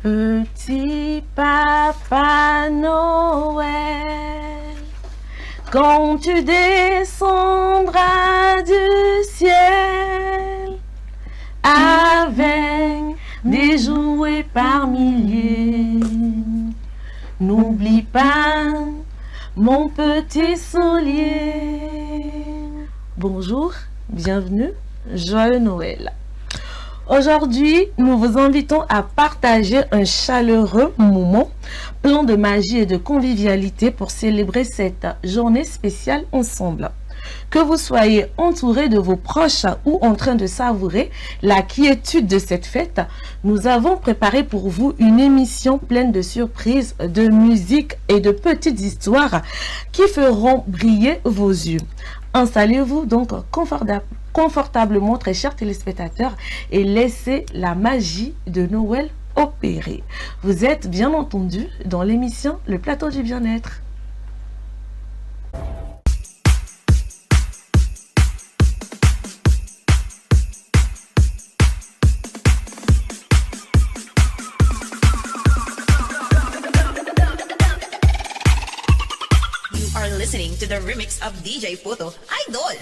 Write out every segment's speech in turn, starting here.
Petit Papa Noël, quand tu descendras du ciel, avec des jouets par milliers, n'oublie pas mon petit soulier. Bonjour, bienvenue, joyeux Noël. Aujourd'hui, nous vous invitons à partager un chaleureux moment plein de magie et de convivialité pour célébrer cette journée spéciale ensemble. Que vous soyez entouré de vos proches ou en train de savourer la quiétude de cette fête, nous avons préparé pour vous une émission pleine de surprises, de musique et de petites histoires qui feront briller vos yeux. Installez-vous donc confortablement, très chers téléspectateurs, et laissez la magie de Noël opérer. Vous êtes bien entendu dans l'émission Le Plateau du Bien-être. You are listening to the remix of DJ Photo, Idol.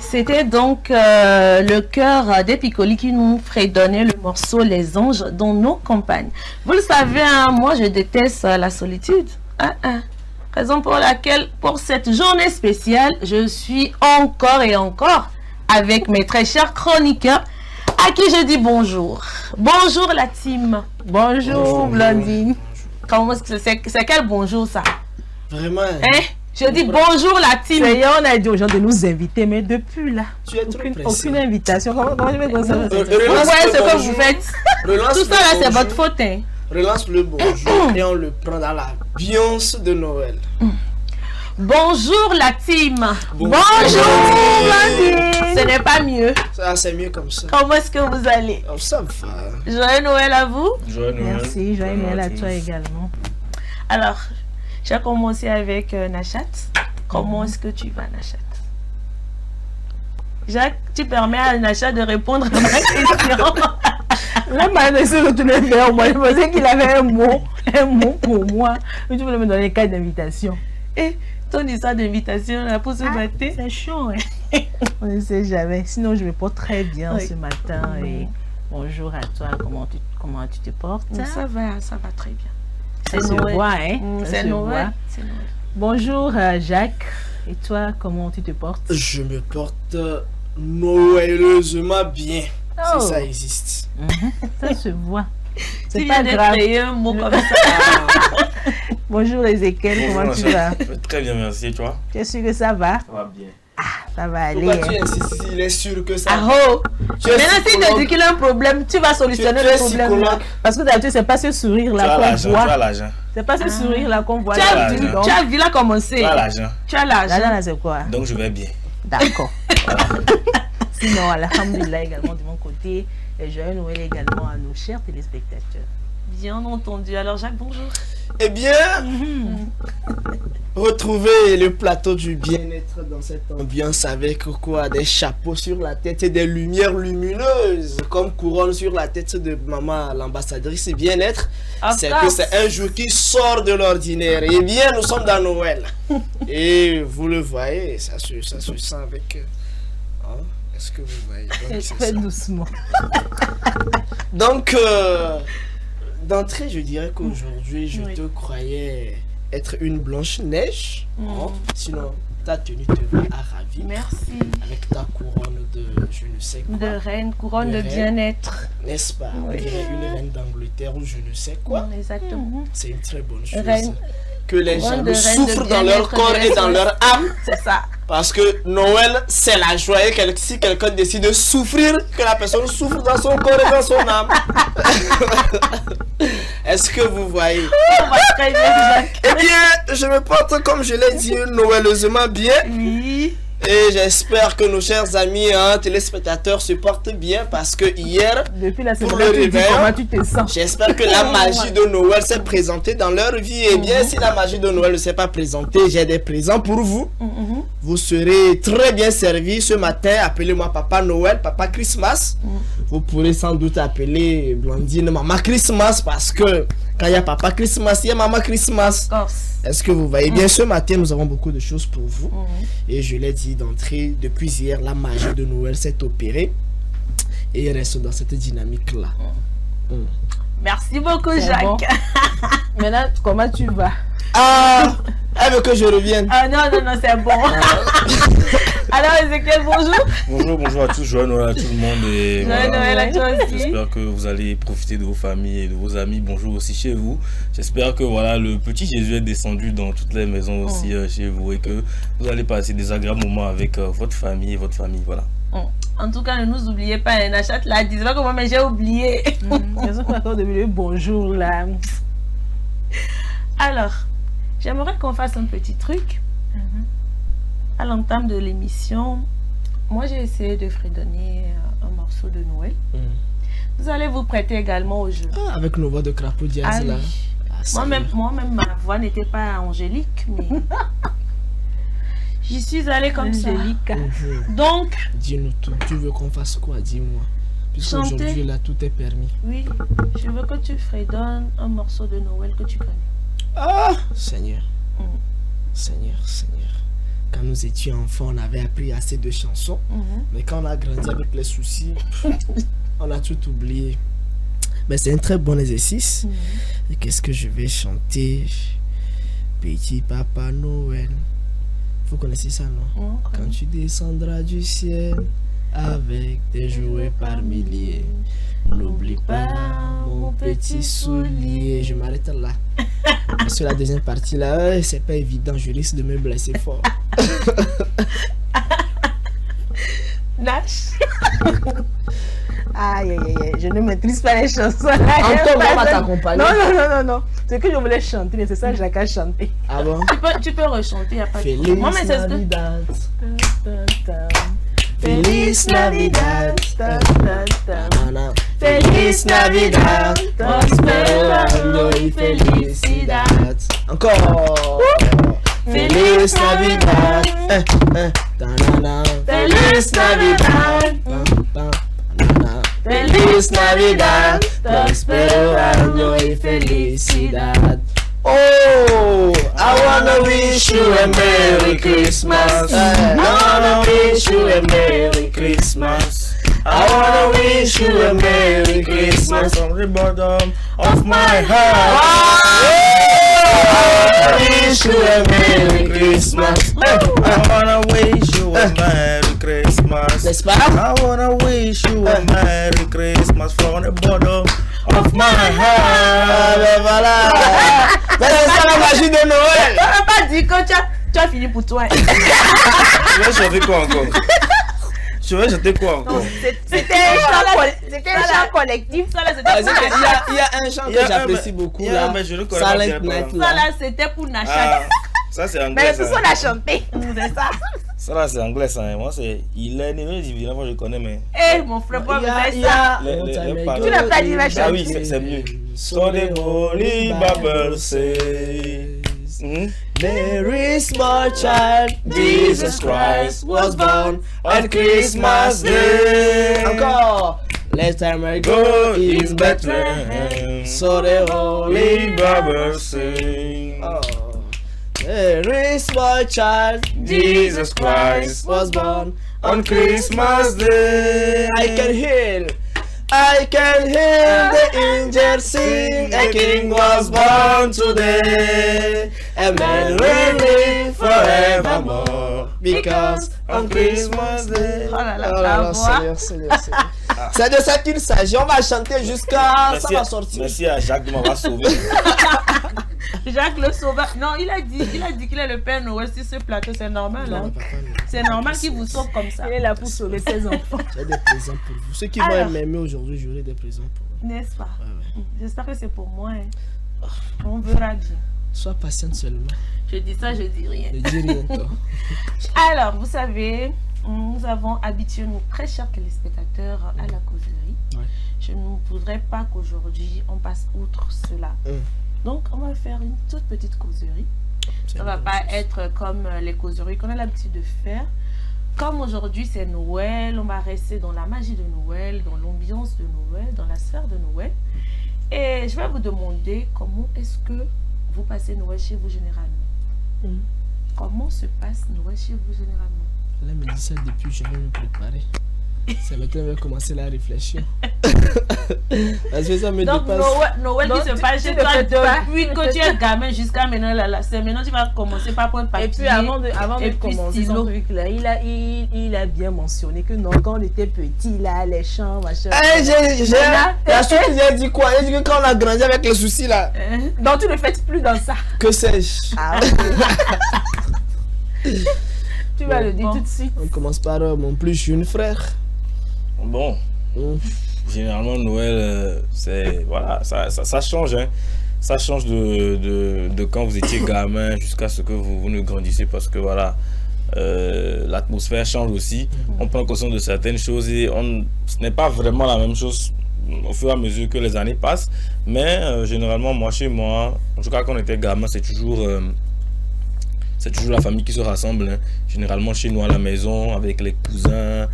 C'était donc le chœur des Piccoli qui nous fredonnait le morceau Les Anges dans nos campagnes. Vous le savez, hein, moi je déteste la solitude. Raison pour laquelle, pour cette journée spéciale, je suis encore et encore avec mes très chers chroniqueurs à qui je dis bonjour. Bonjour la team. Bonjour Blondine. Comment c'est quel bonjour ça? Vraiment. Hein? Je dis bonjour la team. On a dit aux gens de nous inviter, mais depuis là, Tu es trop aucune invitation. Comment je vais comme ça? Vous voyez ce que vous faites? Relance Tout ça là, c'est votre faute. Hein? Relance le bonjour et on le prend dans la biance de Noël. Bonjour la team. Bonjour. Blandine. Ce n'est pas mieux. Ça, c'est mieux comme ça. Comment est-ce que vous allez? Oh, ça va. Joyeux Noël à vous. Joyeux Noël. Merci, joyeux Noël à toi également. Alors, j'ai commencé avec Nachat. Comment est-ce que tu vas, Nachat? Jacques, tu permets à Nachat de répondre à ma question. Là, maintenant, il se retournait vers moi. Je pensais qu'il avait un mot pour moi. Mais tu voulais me donner 4 d'invitation. Et ton histoire d'invitation là pour ce matin? C'est chaud, hein? On ne sait jamais. Sinon, je me porte très bien Oui. ce matin. Et bonjour à toi. Comment tu te portes? Ça va très bien. Ça se voit, hein? Ça C'est se Noël. voit. C'est Noël. Bonjour Jacques. Et toi, comment tu te portes? Je me porte noëleusement bien. Oh. Si ça existe. Ça se voit. C'est Tu pas viens de grave. créer un mot comme ça. Bonjour Ezekiel, comment tu vas? Très bien, merci. Et toi? Tu es sûr que ça va? Ça va bien. Ça va aller. Pourquoi tu insistes s'il est sûr que ça Ah oh! Tu es Maintenant, si tu psychologue. dis qu'il a un problème, tu vas solutionner Tu es le problème. psychologue. Parce que d'habitude, c'est pas ce sourire Tu as là qu'on l'argent, tu as voit. l'argent. C'est pas ce sourire là qu'on voit. Tu as Voilà, vu, donc. tu as vu là commencer. Tu as l'argent. Tu as Là, l'argent. là, c'est quoi? Donc je vais bien. D'accord. Sinon, alhamdulillah également de mon côté. Et joyeux Noël également à nos chers téléspectateurs. Bien entendu. Alors, Jacques, bonjour. Eh bien, retrouvez le plateau du bien-être dans cette ambiance avec quoi? Des chapeaux sur la tête et des lumières lumineuses comme couronne sur la tête de maman l'ambassadrice bien-être. C'est que c'est un jour qui sort de l'ordinaire. Eh bien, nous sommes dans Noël. Et vous le voyez, ça se sent avec... hein? Est-ce que vous voyez? Donc, c'est Fais ça. doucement. Donc, d'entrée, je dirais qu'aujourd'hui, je Oui. te croyais être une Blanche-Neige. Hein? Sinon, ta tenue te a ravi. Merci. Avec ta couronne de je ne sais quoi. De reine, couronne De de reine. bien-être. N'est-ce pas? On Oui. dirait une reine d'Angleterre ou je ne sais quoi. Exactement. C'est une très bonne chose. Reine. Que les Couronne gens de reine souffrent de dans leur bien-être, corps de et dans SOS. leur âme. C'est ça. Parce que Noël, c'est la joie. Et si quelqu'un décide de souffrir, que la personne souffre dans son corps et dans son âme. Est-ce que vous voyez? On va très bien, Jacques. Eh bien, je me porte, comme je l'ai dit, noëleusement bien. Oui. Et j'espère que nos chers amis téléspectateurs se portent bien parce que hier, Depuis la Pour semaine, le tu dis réveil, comment tu te sens. j'espère que la magie de Noël s'est présentée dans leur vie. Et bien, si la magie de Noël ne s'est pas présentée, j'ai des présents pour vous. Vous serez très bien servis ce matin. Appelez-moi Papa Noël, Papa Christmas. Vous pourrez sans doute appeler Blandine Maman Christmas parce que quand il y a Papa Christmas, il y a Maman Christmas. Corse. Est-ce que vous voyez bien? Ce matin, nous avons beaucoup de choses pour vous. Et je l'ai dit d'entrée, depuis hier, la magie de Noël s'est opérée. Et il reste dans cette dynamique-là. Merci beaucoup, C'est Jacques. bon. Maintenant, comment tu vas? Ah, elle veut que je revienne. Ah non, c'est bon. Alors, Ezekiel, bonjour. Bonjour à tous, joyeux Noël à tout le monde. Et Joyeux Noël à toi aussi. J'espère que vous allez profiter de vos familles et de vos amis. Bonjour aussi chez vous. J'espère que voilà, le petit Jésus est descendu dans toutes les maisons aussi chez vous et que vous allez passer des agréables moments avec votre famille et votre famille. Voilà. En tout cas, ne nous oubliez pas, Nachat l'a dit. C'est pas comment, mais j'ai oublié. Ils ont encore devenu le bonjour là. Alors, j'aimerais qu'on fasse un petit truc. À l'entame de l'émission, moi j'ai essayé de fredonner un morceau de Noël. Vous allez vous prêter également au jeu. Ah, avec nos voix de crapaud diaz là. oui. Ah, ça Moi-même, y est. ma voix n'était pas angélique, mais j'y suis allée comme ça. Angélique. Donc, Dis-nous tout. Tu veux qu'on fasse quoi? Dis-moi. Chanter. Puisqu'aujourd'hui là, tout est permis. oui, je veux que tu fredonnes un morceau de Noël que tu connais. Ah, Seigneur. Mm. Seigneur, Seigneur. Quand nous étions enfants, on avait appris assez de chansons. Mais quand on a grandi avec les soucis, on a tout oublié. Mais c'est un très bon exercice. Et qu'est-ce que je vais chanter? Petit Papa Noël. Vous connaissez ça, non? Quand tu descendras du ciel avec des jouets par milliers, n'oublie pas mon petit soulier. Je m'arrête là. Parce que la deuxième partie là, c'est pas évident. Je risque de me blesser fort. Nash. Aïe, aïe, aïe, je ne maîtrise pas les chansons. Antoine va t'accompagner. Non. Ce que je voulais chanter, mais c'est ça que Jacques a chanté. Ah bon? Tu peux rechanter, il n'y a pas de Feliz problème. Moi, mais c'est ce que... Navidad. Feliz Navidad. Nana. Feliz Navidad. Prospero año y felicidad. Encore. Feliz Navidad. Ta-na-na. Feliz Navidad. Ta-na-na. Feliz Navidad. Prospero año y felicidad. Oh, I wanna wish you a Merry Christmas. I wanna wish wish you a Merry Christmas. I wanna wish you a Merry Christmas from the bottom of my heart. I wish you a Merry Christmas. I wanna wish you a Merry Christmas. N'est-ce pas? I wanna wish you a Merry Christmas from the bottom of my heart. Ben voilà. Ben c'est ça la magie de Noël. On n'a pas dit que tu as fini pour toi. Tu vas chanter quoi encore? Tu vas chanter quoi encore? C'était un chant collectif. Ça là, Il y a un chant que j'apprécie beaucoup là. Mais je le connais Silent Night ça là. là, c'était pour Nachat. Ah, ça c'est anglais. Mais tout ça. ça, on a chanté. C'est ça. Ça là c'est anglais ça. Moi c'est il est né divin. Moi je connais mais. Eh, mon frère, moi, Il y ça. a Les paroles. Tu n'as pas dit ma chanson. Ah oui, c'est mieux. So the holy Bible says. Very small child, Jesus Christ was born on Christmas Day. Encore. Last time I go is Bethlehem, so the Holy Bible sing. Oh. Very small child, Jesus Christ was born on Christmas Day. I can hear the angels sing. A king was born today. A man will live forevermore. Because on Christmas Day. Oh là là, la voix. Seigneur. C'est de ça qu'il s'agit. On va chanter jusqu'à ça va sortir. Merci à Jacques de m'avoir sauvé. Jacques le sauveur. Non, il a dit qu'il est le Père Noël sur ce plateau. C'est normal, hein? C'est normal qu'il vous sauve comme ça. Il est là pour sauver ses enfants. J'ai des présents pour vous. Ceux qui vont m'aimer aujourd'hui, j'aurai des présents pour vous. N'est-ce pas? Ouais. J'espère que c'est pour moi. Hein. On verra bien. Sois patiente seulement. Je dis ça, je dis rien. Ne dis rien, toi. Alors, vous savez, nous avons habitué nos très chers téléspectateurs à la causerie. Ouais. Je ne voudrais pas qu'aujourd'hui on passe outre cela. Donc, on va faire une toute petite causerie. Ça ne va pas être comme les causeries qu'on a l'habitude de faire. Comme aujourd'hui c'est Noël, on va rester dans la magie de Noël, dans l'ambiance de Noël, dans la sphère de Noël. Et je vais vous demander comment est-ce que vous passez Noël chez vous généralement. Comment se passe Noël chez vous généralement? Là, me dit ça depuis, je vais me préparer. Ça maintenant, on va commencer la réflexion. Parce que ça me Donc, dépasse. Noël qui se passe chez toi depuis que tu es gamin jusqu'à maintenant, là, c'est maintenant tu vas commencer par prendre papier. Et puis avant de commencer son truc là, il a bien mentionné que non, quand on était petit là, les chants, machin. La suite, il a dit quoi? Il a dit que quand on a grandi avec les soucis là. Donc tu ne fais plus dans ça. Que sais-je? Ah, tu vas le dire tout de suite. On commence par mon plus jeune frère. Bon. Généralement Noël c'est voilà ça change hein. Ça change de quand vous étiez gamin jusqu'à ce que vous ne grandissez parce que voilà l'atmosphère change aussi. On prend conscience de certaines choses et ce n'est pas vraiment la même chose au fur et à mesure que les années passent, mais généralement moi chez moi, en tout cas quand on était gamin, c'est toujours la famille qui se rassemble hein. Généralement chez nous à la maison avec les cousins,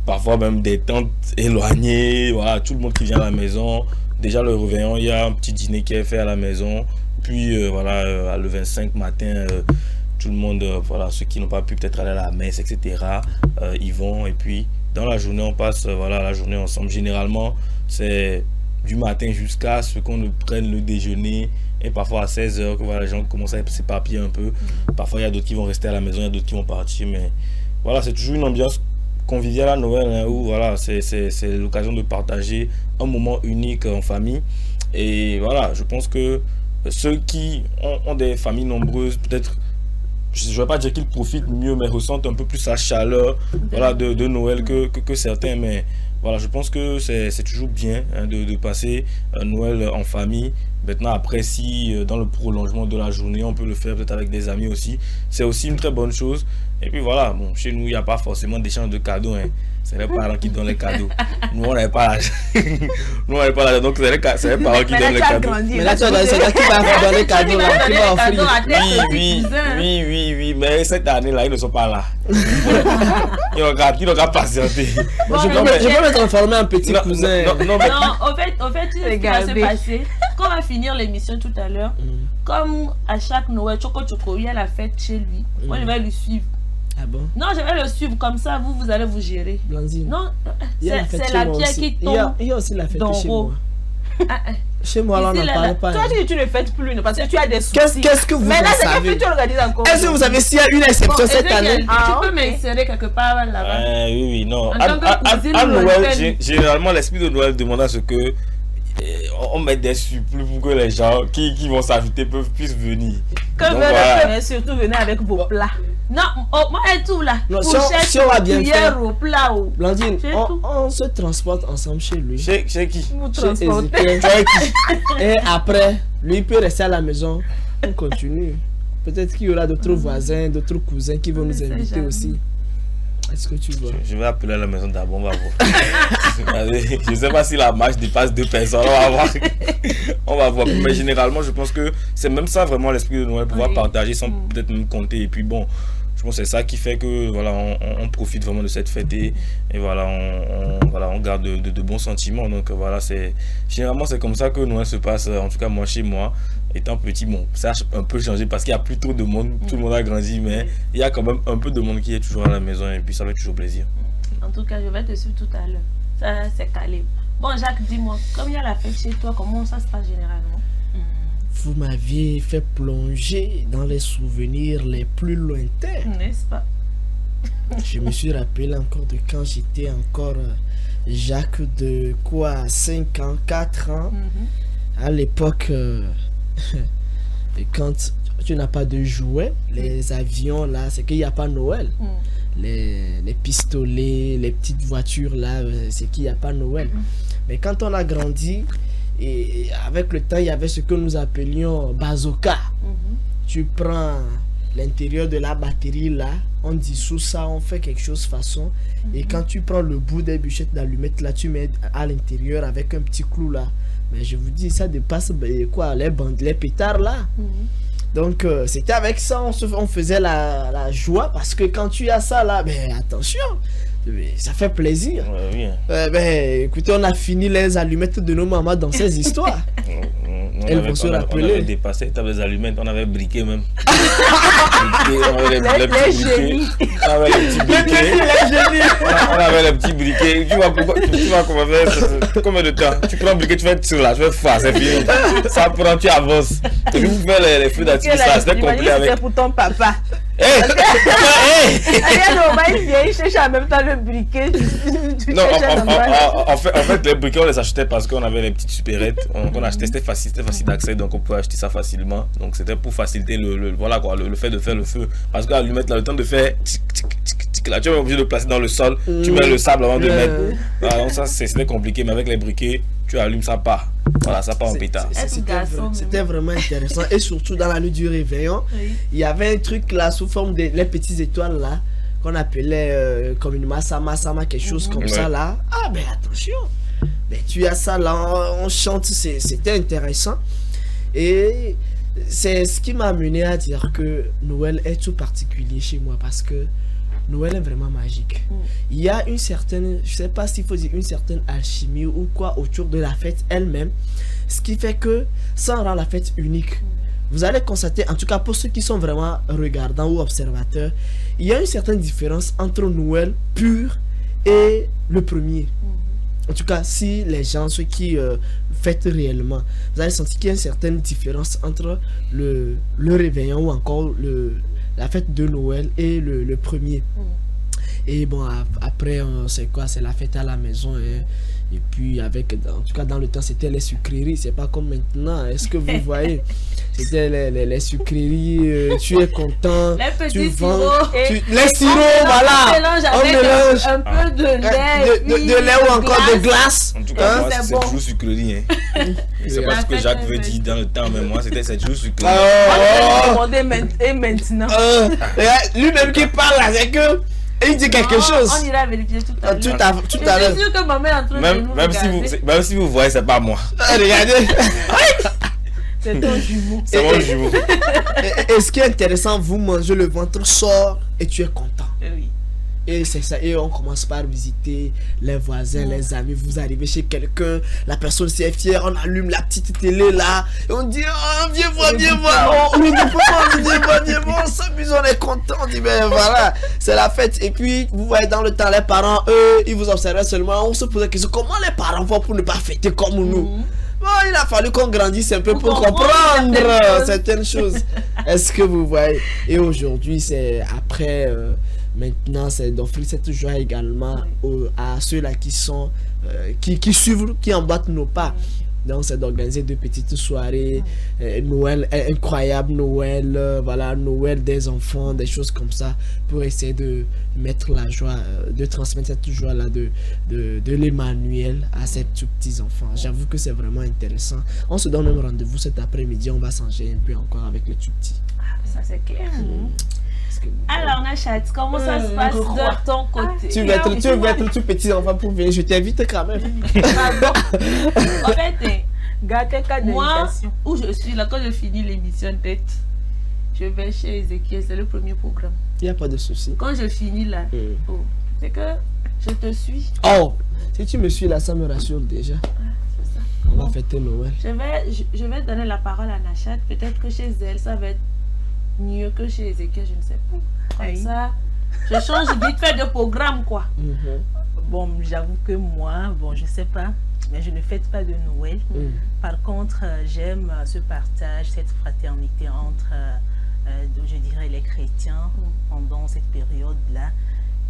parfois même des tantes éloignées, voilà, tout le monde qui vient à la maison. Déjà le réveillon, il y a un petit dîner qui est fait à la maison. Puis voilà, le 25 matin, tout le monde, voilà, ceux qui n'ont pas pu peut-être aller à la messe, etc., ils vont. Et puis dans la journée, on passe voilà, la journée ensemble. Généralement, c'est du matin jusqu'à ce qu'on ne prenne le déjeuner. Et parfois à 16h, que voilà, les gens commencent à s'éparpiller un peu. Parfois, il y a d'autres qui vont rester à la maison, il y a d'autres qui vont partir. Mais voilà, c'est toujours une ambiance convivial à Noël hein, où voilà, c'est l'occasion de partager un moment unique en famille. Et voilà, je pense que ceux qui ont des familles nombreuses, peut-être, je ne vais pas dire qu'ils profitent mieux, mais ressentent un peu plus la chaleur voilà, de Noël que certains. Mais voilà, je pense que c'est toujours bien hein, de passer Noël en famille. Maintenant, après, si dans le prolongement de la journée, on peut le faire peut-être avec des amis aussi, c'est aussi une très bonne chose. Et puis voilà, bon, chez nous, il n'y a pas forcément d'échange de cadeaux. Hein. C'est les parents qui donnent les cadeaux. Nous, on n'avait pas l'argent. Nous, on n'avait pas l'argent. Donc, c'est les parents qui donnent les cadeaux. Mais là, c'est là qui va donner les cadeaux, là, qui va offrir. Oui. Mais cette année-là, ils ne sont pas là. Ils n'ont qu'à patienter. Je peux me transformer en petit cousin. Non, au fait, tu sais ce qui va se passer. Quand on va finir l'émission tout à l'heure, comme à chaque Noël, il y a la fête chez lui. Moi, je vais lui suivre. Ah bon? Non, je vais le suivre comme ça, vous allez vous gérer. Blandine. Non, il y a c'est la pierre qui tombe. Il y a aussi la fête chez moi. Ah. Chez moi, là, on n'en parle pas. Toi, tu ne fêtes plus, parce que tu as des soucis. Qu'est-ce que vous mais là, en savez? c'est que tu organises encore. Est-ce que vous savez s'il y a une exception cette année? Tu peux m'insérer quelque part là-bas. Oui, non. En tant que cousine, À Noël, généralement, l'esprit de Noël demande à ce que on met des supplés pour que les gens qui vont s'ajouter puissent venir. Mais surtout, venez avec vos plats. Non, moi, elle tout là. Non, si on va bien faire. Au plat. Blandine, on se transporte ensemble chez lui. Chez qui? Chez Ezekiel. Et après, lui peut rester à la maison. On continue. Peut-être qu'il y aura d'autres voisins, d'autres cousins qui vont nous inviter aussi. Est-ce que tu vois? Je vais appeler à la maison d'abord, on va voir. Je ne sais pas si la marche dépasse 2 personnes, on va voir. On va voir. Mais généralement, je pense que c'est même ça vraiment l'esprit de Noël, pouvoir partager sans peut-être même compter. Et puis bon, je pense que c'est ça qui fait que voilà, on profite vraiment de cette fête et voilà, on garde de bons sentiments. Donc voilà, généralement c'est comme ça que Noël se passe, en tout cas moi chez moi. Étant petit, bon, ça a un peu changé parce qu'il n'y a plus trop de monde, tout le monde a grandi, mais il y a quand même un peu de monde qui est toujours à la maison et puis ça fait toujours plaisir. En tout cas, je vais te suivre tout à l'heure. Ça, c'est calé. Bon, Jacques, dis-moi, comme il y a la fête chez toi, comment ça se passe généralement? Vous m'aviez fait plonger dans les souvenirs les plus lointains. N'est-ce pas? Je me suis rappelé encore de quand j'étais encore Jacques de quoi, 5 ans, 4 ans. À l'époque, quand tu n'as pas de jouets, les avions là, c'est qu'il n'y a pas Noël. Les pistolets, les petites voitures là, c'est qu'il n'y a pas Noël. Mais quand on a grandi, et avec le temps, il y avait ce que nous appelions bazooka. Tu prends l'intérieur de la batterie là, on dissout ça, on fait quelque chose façon. Et quand tu prends le bout des bûchettes d'allumettes là, tu mets à l'intérieur avec un petit clou là. Mais je vous dis, ça dépasse quoi, les pétards là. Donc c'était avec ça, on faisait la joie, parce que quand tu as ça là, ben attention, ça fait plaisir. Écoutez, on a fini les allumettes de nos mamans dans ces histoires. Elles vont se rappeler. On avait dépassé, tu avais les allumettes, on avait briqué même. On avait les petits briquets. Tu vois comment faire. Combien de temps? Tu prends un briquet, tu fais sur là, tu fais face, c'est fini. Ça prend, tu avances. Et puis vous faites les feux d'artifice, c'était complet avec. C'est pour ton papa. Il cherche en même temps le briquet. Non, en fait, les briquets, on les achetait parce qu'on avait les petites supérettes. On achetait, c'était facile d'accès, donc on pouvait acheter ça facilement. Donc c'était pour faciliter voilà quoi, le fait de faire le feu. Parce qu'à l'allumette, le temps de faire là, tu es obligé de placer dans le sol, tu mets le sable avant de mettre. Voilà, donc ça, c'était compliqué, mais avec les briquets, tu allumes, ça part. Voilà, ça part en pétard. C'était vraiment intéressant. Et surtout dans la nuit du réveillon, il y avait un truc là sous forme de les petites étoiles là qu'on appelait communément sama, quelque chose comme ça là. Ah ben attention, ben, tu as ça là, on chante, c'était intéressant. Et c'est ce qui m'a amené à dire que Noël est tout particulier chez moi, parce que Noël est vraiment magique. Il y a une certaine, je sais pas s'il faut dire une certaine alchimie ou quoi autour de la fête elle-même, ce qui fait que ça rend la fête unique. Vous allez constater, en tout cas pour ceux qui sont vraiment regardants ou observateurs, il y a une certaine différence entre Noël pur et le premier. En tout cas, si les gens, ceux qui fêtent réellement, vous allez sentir qu'il y a une certaine différence entre le réveillon ou encore la fête de Noël et le premier. Et bon, après, c'est quoi? C'est la fête à la maison. Et puis, en tout cas, dans le temps, c'était les sucreries. C'est pas comme maintenant. Est-ce que vous voyez? C'était les sucreries. Tu es content. Les petits tu vends. sirops. Les sirops, voilà. On mélange un peu de lait. De lait ou encore de glace. En tout cas, moi, c'est toujours sucrerie. C'est pas ce que Jacques veut dire dans le temps, mais moi, c'est toujours sucrerie. Et maintenant. Lui-même qui parle là, c'est que. Et il dit quelque chose. On ira vérifier tout à l'heure. Tout à l'heure. Je suis sûr que maman est en train de nous regarder. Même si vous voyez, c'est pas moi. Regardez. C'est ton jumeau. C'est mon jumeau. Et ce qui est intéressant, vous mangez, le ventre sort et tu es content. Oui. Et c'est ça, et on commence par visiter les voisins, les amis. Vous arrivez chez quelqu'un, la personne s'est fière, on allume la petite télé là, et on dit oh, viens voir, on lui dit viens voir, on s'amuse, on est content, on dit ben voilà, c'est la fête. Et puis vous voyez dans le temps, les parents, eux, ils vous observaient seulement, on se pose la question, comment les parents font pour ne pas fêter comme nous? Bon, il a fallu qu'on grandisse un peu pour comprendre certaines choses. Est-ce que vous voyez? Et aujourd'hui, c'est après... maintenant, c'est d'offrir cette joie également à ceux-là qui sont qui suivent, qui emboîtent nos pas. Donc, c'est d'organiser de petites soirées, Noël incroyable, Noël, voilà, Noël des enfants, des choses comme ça, pour essayer de mettre la joie, de transmettre cette joie-là de l'Emmanuel à ces tout petits enfants. J'avoue que c'est vraiment intéressant. On se donne un rendez-vous cet après-midi, on va s'engager un peu encore avec les tout petits. Ah, ça c'est clair. Alors, Nachat, comment ça se passe de ton côté? Tu veux être le tout petit enfant pour venir, je t'invite quand même. En fait, moi, où je suis là, quand je finis l'émission tête, je vais chez Ezekiel, c'est le premier programme. Il n'y a pas de souci. Quand je finis là, c'est que je te suis. Oh, si tu me suis là, ça me rassure déjà. C'est ça. On va fêter Noël. Je vais donner la parole à Nachat. Peut-être que chez elle, ça va être mieux que chez Ezekiel, je ne sais pas. Comme ça, je change vite fait de programme, quoi. Bon, j'avoue que moi, bon, je sais pas, mais je ne fête pas de Noël. Par contre, j'aime ce partage, cette fraternité entre, je dirais, les chrétiens pendant cette période-là.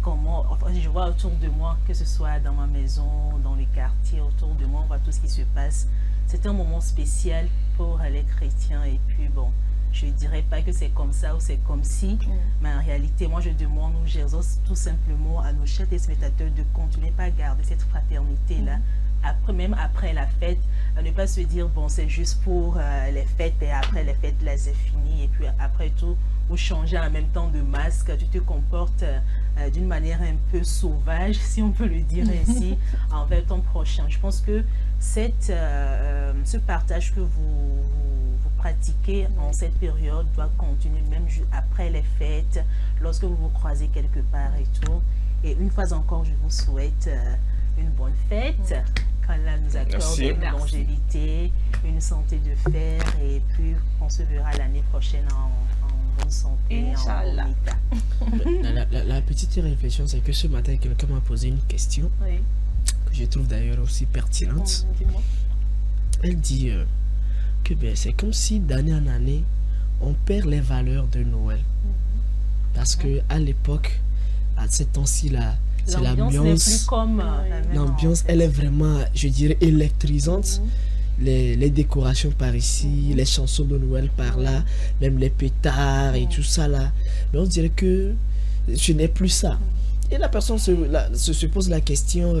Comment, enfin, je vois autour de moi, que ce soit dans ma maison, dans les quartiers, autour de moi, on voit tout ce qui se passe. C'est un moment spécial pour les chrétiens et puis bon, je ne dirais pas que c'est comme ça ou c'est comme si, mais en réalité, moi je demande, j'exhorte tout simplement à nos chers téléspectateurs de continuer à garder cette fraternité-là, même après la fête, à ne pas se dire, bon, c'est juste pour les fêtes et après les fêtes, là, c'est fini, et puis après tout, vous changez en même temps de masque, tu te comportes d'une manière un peu sauvage, si on peut le dire ainsi, envers ton prochain. Je pense que ce partage que vous pratiquez en cette période doit continuer même après les fêtes, lorsque vous vous croisez quelque part et tout. Et une fois encore, je vous souhaite une bonne fête, qu'Allah nous accorde une longévité, une santé de fer, et puis on se verra l'année prochaine en bonne santé, Inch'Allah. En bon état. La petite réflexion, c'est que ce matin, quelqu'un m'a posé une question que je trouve d'ailleurs aussi pertinente. Elle dit que c'est comme si d'année en année, on perd les valeurs de Noël. Parce que à l'époque, à ces temps-ci là, c'est l'ambiance. L'ambiance, elle est vraiment, je dirais, électrisante. Les décorations par ici, les chansons de Noël par là, même les pétards et tout ça là. Mais on dirait que je n'ai plus ça. Et la personne se pose la question,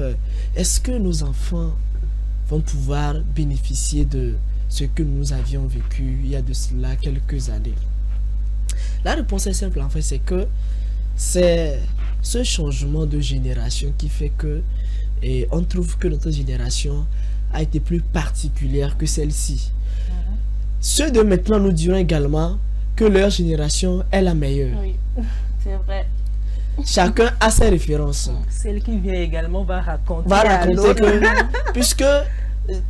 est-ce que nos enfants vont pouvoir bénéficier de ce que nous avions vécu il y a de cela quelques années? La réponse est simple en fait, c'est que c'est ce changement de génération qui fait que on trouve que notre génération a été plus particulière que celle-ci. Ceux de maintenant nous diront également que leur génération est la meilleure. Oui, c'est vrai. Chacun a ses références. Celle qui vient également va raconter que, puisque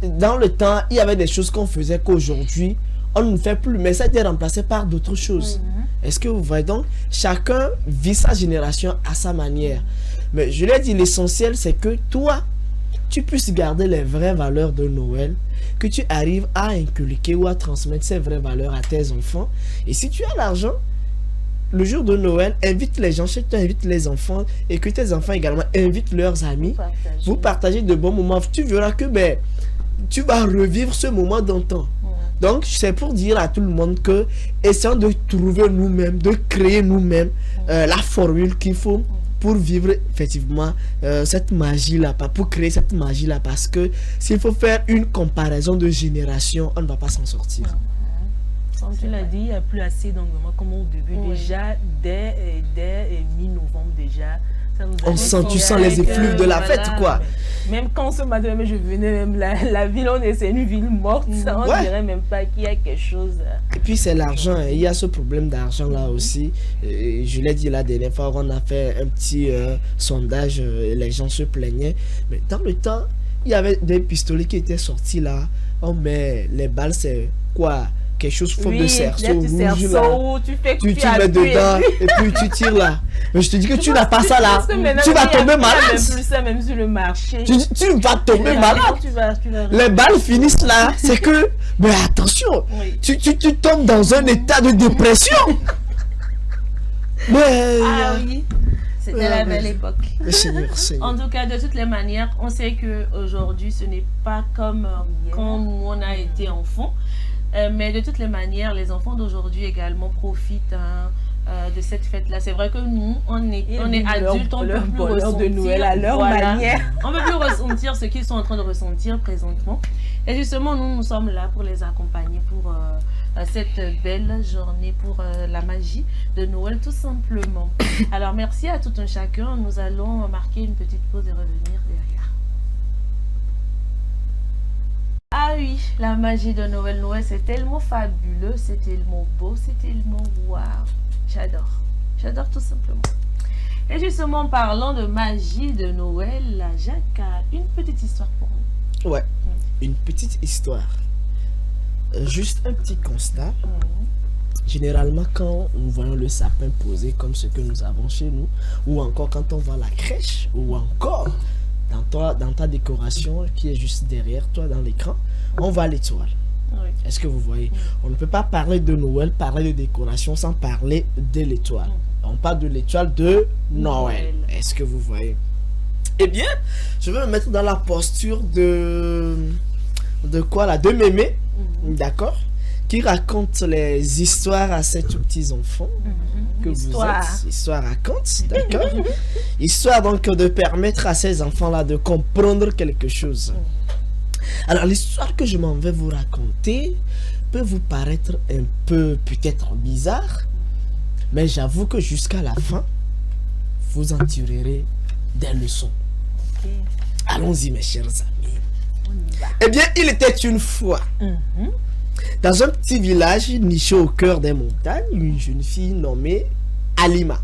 dans le temps, il y avait des choses qu'on faisait qu'aujourd'hui, on ne fait plus, mais ça a été remplacé par d'autres choses. Est-ce que vous voyez? Donc, chacun vit sa génération à sa manière. Mais je l'ai dit, l'essentiel, c'est que toi, tu puisses garder les vraies valeurs de Noël, que tu arrives à inculquer ou à transmettre ces vraies valeurs à tes enfants. Et si tu as l'argent, le jour de Noël, invite les gens chez toi, invite les enfants, et que tes enfants également invitent leurs amis. Vous partagez de bons moments. Tu verras que tu vas revivre ce moment d'antan. Donc, c'est pour dire à tout le monde que essayons de trouver nous-mêmes, de créer nous-mêmes la formule qu'il faut pour vivre effectivement cette magie-là, pour créer cette magie-là. Parce que s'il faut faire une comparaison de génération, on ne va pas s'en sortir. Comme tu l'as dit, il n'y a plus assez d'engouement comme au début. Déjà, dès mi-novembre, déjà, Tu sens les effluves de la fête, quoi. Même quand ce matin, je venais, même la ville, c'est une ville morte. On dirait même pas qu'il y a quelque chose. Et puis c'est l'argent, hein. Il y a ce problème d'argent là aussi. Je l'ai dit la dernière fois, on a fait un petit sondage, les gens se plaignaient. Mais dans le temps, il y avait des pistolets qui étaient sortis là. Oh mais les balles c'est quoi? Quelque chose forme de cerceau rouge là. Tu mets dedans et puis tu tires là. Mais je te dis que tu n'as pas ça là. Tu vas tomber malade. Plus ça même sur le marché. Tu vas tomber malade. Les balles finissent là. C'est que, mais attention, tu tombes dans un état de dépression. Mais, ah oui. C'était la belle époque. Seigneur. En tout cas, de toutes les manières, on sait qu'aujourd'hui, ce n'est pas comme quand on a été enfant. Mais de toutes les manières, les enfants d'aujourd'hui également profitent de cette fête-là. C'est vrai que nous, on est adultes, on peut plus ressentir de Noël à leur manière. On peut plus ressentir ce qu'ils sont en train de ressentir présentement. Et justement, nous sommes là pour les accompagner pour cette belle journée, pour la magie de Noël, tout simplement. Alors, merci à tout un chacun. Nous allons marquer une petite pause et revenir derrière. Ah oui, la magie de Noël. Noël, c'est tellement fabuleux, c'est tellement beau, c'est tellement waouh. J'adore tout simplement. Et justement, parlant de magie de Noël, Jacques a une petite histoire pour nous. Ouais, une petite histoire. Juste un petit constat. Généralement, quand nous voyons le sapin posé comme ce que nous avons chez nous, ou encore quand on voit la crèche, ou encore dans ta décoration qui est juste derrière toi dans l'écran, on voit l'étoile. Oui. Est-ce que vous voyez? On ne peut pas parler de Noël, parler de décoration sans parler de l'étoile. On parle de l'étoile de Noël. Est-ce que vous voyez? Eh bien, je vais me mettre dans la posture de quoi là? De mémé, d'accord? Qui raconte les histoires à ces tout petits enfants que vous êtes. Histoire raconte, d'accord? Histoire donc de permettre à ces enfants-là de comprendre quelque chose. Alors, l'histoire que je m'en vais vous raconter peut vous paraître un peu peut-être bizarre, mais j'avoue que jusqu'à la fin, vous en tirerez des leçons. Allons-y, mes chers amis. Eh bien, il était une fois, dans un petit village niché au cœur des montagnes, une jeune fille nommée Alima.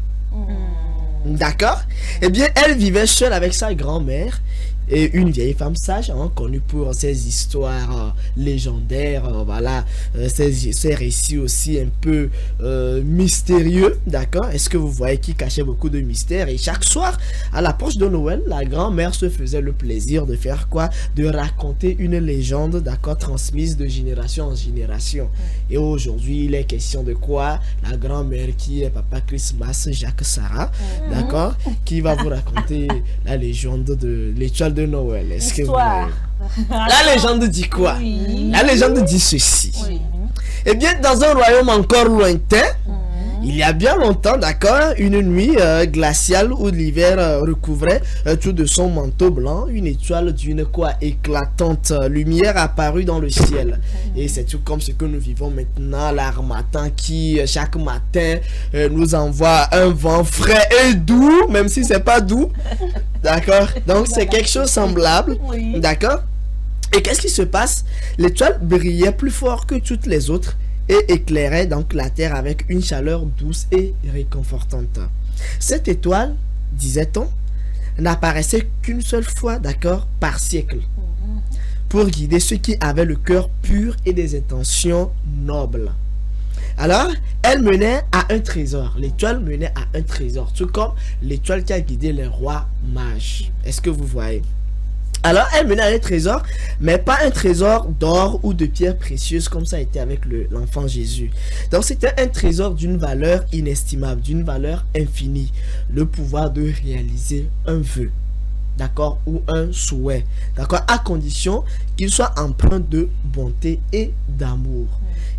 D'accord? Eh bien, elle vivait seule avec sa grand-mère et une vieille femme sage, connue pour ses histoires légendaires, voilà, ses récits aussi un peu mystérieux, d'accord? Est-ce que vous voyez qui cachait beaucoup de mystères? Et chaque soir, à l'approche de Noël, la grand-mère se faisait le plaisir de faire quoi? De raconter une légende, d'accord, transmise de génération en génération. Et aujourd'hui, il est question de quoi? La grand-mère qui est Papa Christmas, Jacques Sarah, d'accord, qui va vous raconter la légende de l'étoile de Noël. Est-ce que vous... La légende dit quoi? La légende dit ceci. Eh bien, dans un royaume encore lointain, il y a bien longtemps, d'accord, une nuit glaciale où l'hiver recouvrait tout de son manteau blanc, une étoile d'une quoi éclatante lumière apparut dans le ciel. Et c'est tout comme ce que nous vivons maintenant, l'harmattan qui chaque matin nous envoie un vent frais et doux, même si c'est pas doux, d'accord. Donc c'est quelque chose semblable, d'accord. Et qu'est-ce qui se passe? L'étoile brillait plus fort que toutes les autres et éclairait donc la terre avec une chaleur douce et réconfortante. Cette étoile, disait-on, n'apparaissait qu'une seule fois, d'accord, par siècle, pour guider ceux qui avaient le cœur pur et des intentions nobles. Alors, elle menait à un trésor. L'étoile menait à un trésor, tout comme l'étoile qui a guidé les rois mages. Est-ce que vous voyez? Alors, elle menait à un trésor, mais pas un trésor d'or ou de pierres précieuses comme ça a été avec l'enfant Jésus. Donc, c'était un trésor d'une valeur inestimable, d'une valeur infinie. Le pouvoir de réaliser un vœu, d'accord, ou un souhait, d'accord, à condition qu'il soit empreint de bonté et d'amour.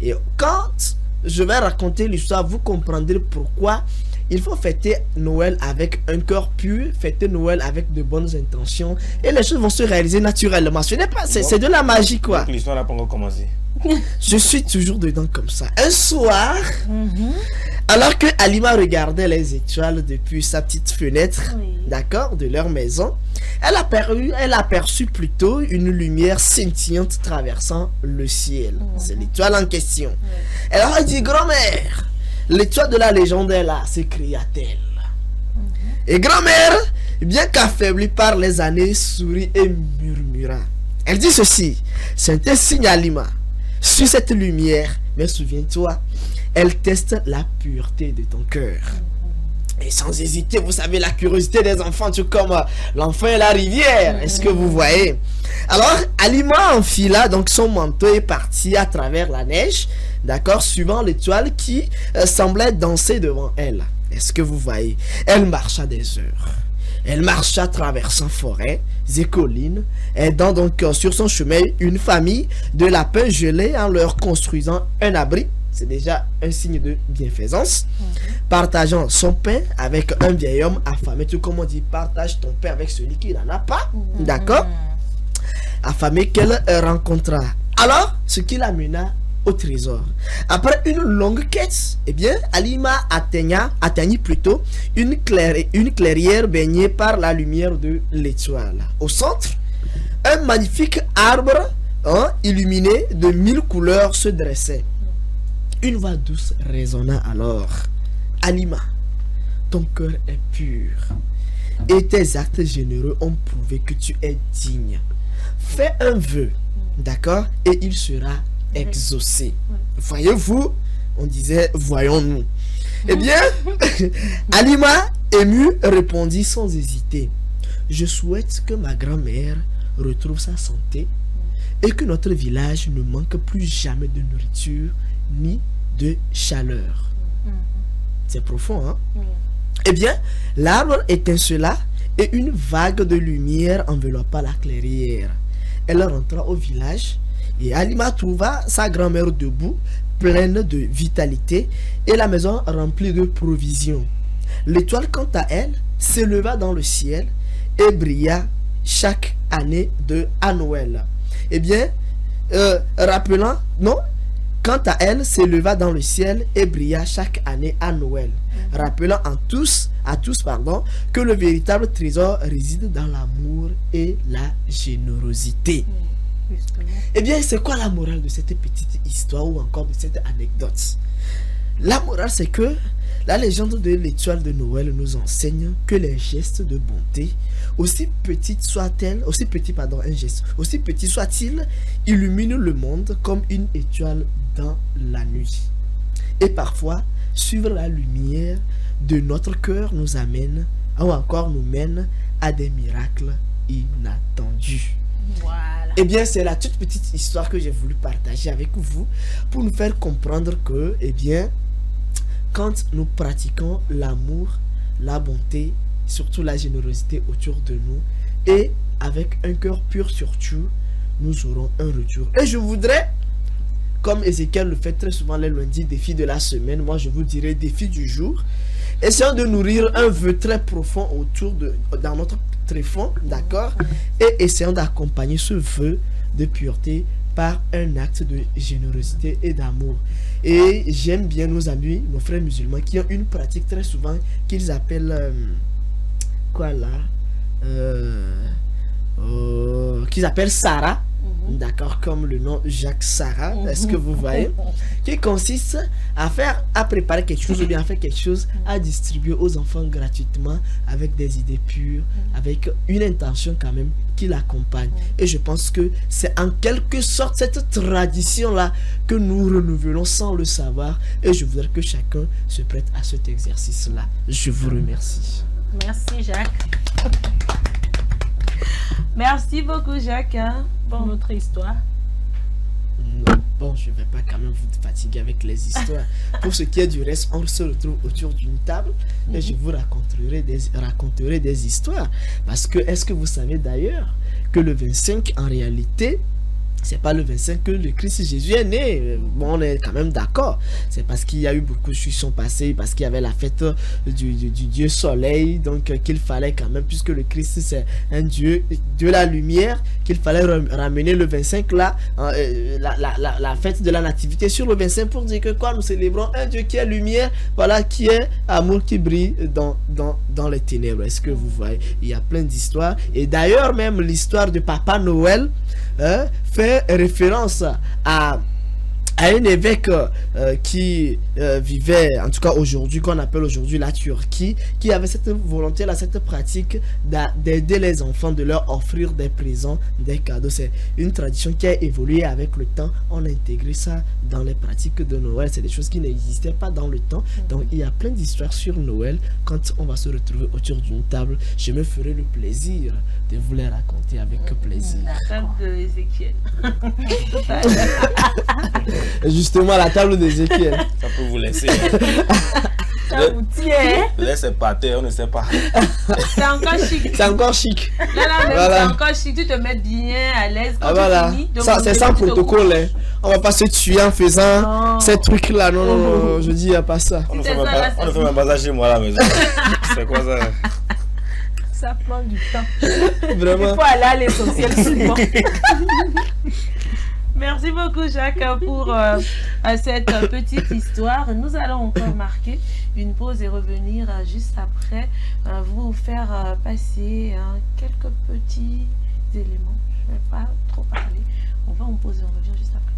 Et quand je vais raconter l'histoire, vous comprendrez pourquoi il faut fêter Noël avec un cœur pur, fêter Noël avec de bonnes intentions et les choses vont se réaliser naturellement. Ce n'est pas, c'est de la magie quoi. Donc l'histoire n'a pas encore commencé. Je suis toujours dedans comme ça. Un soir, Alors que Halima regardait les étoiles depuis sa petite fenêtre, Oui. d'accord, de leur maison, elle aperçut plutôt une lumière scintillante traversant le ciel. C'est l'étoile en question. Elle a dit, grand-mère, l'étoile de la légende est là, s'écria-t-elle. Et grand-mère, bien qu'affaiblie par les années, sourit et murmura. Elle dit ceci, c'est un signe, Halima. Suis cette lumière, mais souviens-toi, elle teste la pureté de ton cœur. Et sans hésiter, vous savez, la curiosité des enfants, tout comme l'enfant et la rivière. Est-ce que vous voyez? Alors, Halima enfila donc son manteau et partit à travers la neige, d'accord, suivant l'étoile qui semblait danser devant elle. Est-ce que vous voyez? Elle marcha des heures. Elle marcha traversant forêts et collines, aidant donc sur son chemin une famille de lapins gelés en leur construisant un abri. C'est déjà un signe de bienfaisance. Partageant son pain avec un vieil homme affamé. Tout comme on dit, partage ton pain avec celui qui n'en a pas. D'accord? Affamé qu'elle rencontra. Alors, ce qui l'amena au trésor. Après une longue quête, eh bien, Halima atteignit plutôt une clairière baignée par la lumière de l'étoile. Au centre, un magnifique arbre illuminé de 1000 couleurs se dressait. Une voix douce résonna alors. Halima, ton cœur est pur et tes actes généreux ont prouvé que tu es digne. Fais un vœu, d'accord, et il sera exaucé. Voyez-vous, on disait voyons-nous. Eh bien, Halima, émue, répondit sans hésiter. Je souhaite que ma grand-mère retrouve sa santé et que notre village ne manque plus jamais de nourriture ni de chaleur. C'est profond, hein? Eh bien, l'arbre étincela et une vague de lumière enveloppa la clairière. Elle rentra au village et Halima trouva sa grand-mère debout, pleine de vitalité et la maison remplie de provisions. L'étoile, quant à elle, s'éleva dans le ciel et brilla chaque année à Noël. Eh bien, quant à elle, s'éleva dans le ciel et brilla chaque année à Noël, rappelant à tous, que le véritable trésor réside dans l'amour et la générosité. Eh bien, c'est quoi la morale de cette petite histoire ou encore de cette anecdote? La morale, c'est que la légende de l'étoile de Noël nous enseigne que les gestes de bonté, aussi petit soit-il, illuminent le monde comme une étoile dans la nuit. Et parfois, suivre la lumière de notre cœur nous amène, ou encore nous mène à des miracles inattendus. Voilà. Eh bien, c'est la toute petite histoire que j'ai voulu partager avec vous pour nous faire comprendre que, eh bien, quand nous pratiquons l'amour, la bonté, surtout la générosité autour de nous, et avec un cœur pur surtout, nous aurons un retour. Et je voudrais, comme Ézéchiel le fait très souvent les lundis, défi de la semaine, moi je vous dirais défi du jour. Essayons de nourrir un vœu très profond dans notre tréfonds, d'accord, et essayons d'accompagner ce vœu de pureté par un acte de générosité et d'amour. Et j'aime bien nos amis, nos frères musulmans qui ont une pratique très souvent qu'ils appellent qu'ils appellent Sarah, d'accord, comme le nom Jacques Sarah, est-ce que vous voyez, qui consiste à préparer quelque chose ou bien à faire quelque chose à distribuer aux enfants gratuitement avec des idées pures, avec une intention quand même qui l'accompagne. Et je pense que c'est en quelque sorte cette tradition-là que nous renouvelons sans le savoir, et je voudrais que chacun se prête à cet exercice-là. Je vous remercie. Merci Jacques. Merci beaucoup Jacques pour notre histoire. Non, bon, je ne vais pas quand même vous fatiguer avec les histoires. Pour ce qui est du reste, on se retrouve autour d'une table et je vous raconterai des histoires. Parce que, est-ce que vous savez d'ailleurs que le 25, en réalité, c'est pas le 25 que le Christ Jésus est né. Bon, on est quand même d'accord. C'est parce qu'il y a eu beaucoup de choses qui sont passées, parce qu'il y avait la fête du Dieu Soleil, donc qu'il fallait quand même, puisque le Christ c'est un Dieu de la lumière, qu'il fallait ramener le 25 là, la fête de la nativité sur le 25 pour dire que quoi, nous célébrons un Dieu qui est lumière, voilà, qui est amour qui brille dans les ténèbres. Est-ce que vous voyez? Il y a plein d'histoires. Et d'ailleurs, même l'histoire de Papa Noël fait référence à un évêque qui vivait, en tout cas aujourd'hui, qu'on appelle aujourd'hui la Turquie, qui avait cette volonté là, cette pratique d'aider les enfants, de leur offrir des présents, des cadeaux. C'est une tradition qui a évolué avec le temps. On a intégré ça dans les pratiques de Noël. C'est des choses qui n'existaient pas dans le temps. Donc il y a plein d'histoires sur Noël. Quand on va se retrouver autour d'une table, je me ferai le plaisir de vous les raconter avec plaisir. La table de Ézéchiel. Justement, la table d'Ézéchiel. Ça peut vous laisser. Ça vous tient. Laissez par terre, on ne sait pas. C'est encore chic. C'est encore chic. Là, Voilà. c'est encore chic. Tu te mets bien à l'aise. Quand Ah voilà, tu finis, donc ça c'est sans tu te protocole. couches. Hein. On va pas se tuer en faisant Non. ces trucs là. Non, non, non, je dis, il n'y a pas ça. On ne C'est fait ça, là, même pas ça chez moi à la maison. C'est quoi ça? Ça prend du temps. Il Vraiment. faut aller à l'essentiel souvent. Merci beaucoup Jacques pour cette petite histoire. Nous allons encore marquer une pause et revenir juste après vous faire passer quelques petits éléments. Je ne vais pas trop parler. On va en pause et on revient juste après.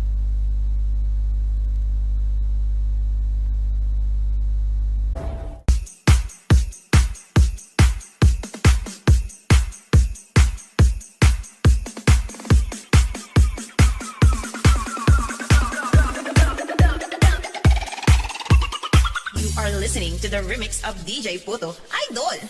You are listening to the remix of DJ Puto, Idol.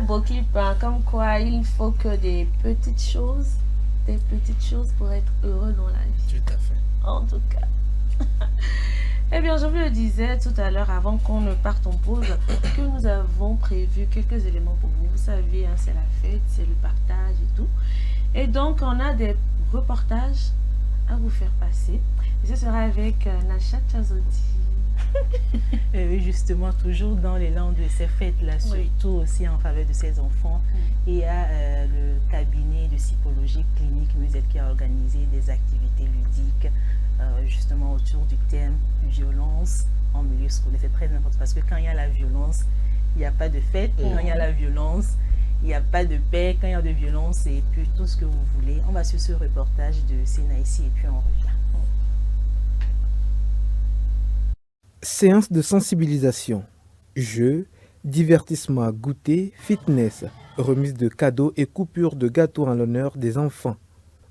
beau clip, hein, comme quoi il faut que des petites choses pour être heureux dans la vie. Tout à fait. En tout cas. Eh bien, je vous le disais tout à l'heure, avant qu'on ne parte en pause, que nous avons prévu quelques éléments pour vous. Vous savez, hein, c'est la fête, c'est le partage et tout. Et donc, on a des reportages à vous faire passer. Et ce sera avec Nasha Chazoti. Oui, justement, toujours dans l'élan de ces fêtes-là, surtout aussi en faveur de ces enfants, il y a le cabinet de psychologie clinique Musette qui a organisé des activités ludiques, justement autour du thème violence en milieu scolaire. C'est très important parce que quand il y a la violence, il n'y a pas de fête. Quand il y a la violence, il n'y a pas de paix. Quand il y a de violence, et puis tout ce que vous voulez. On va sur ce reportage de Sénaïsi et puis on revient. Séance de sensibilisation, jeux, divertissement à goûter, fitness, remise de cadeaux et coupure de gâteaux en l'honneur des enfants.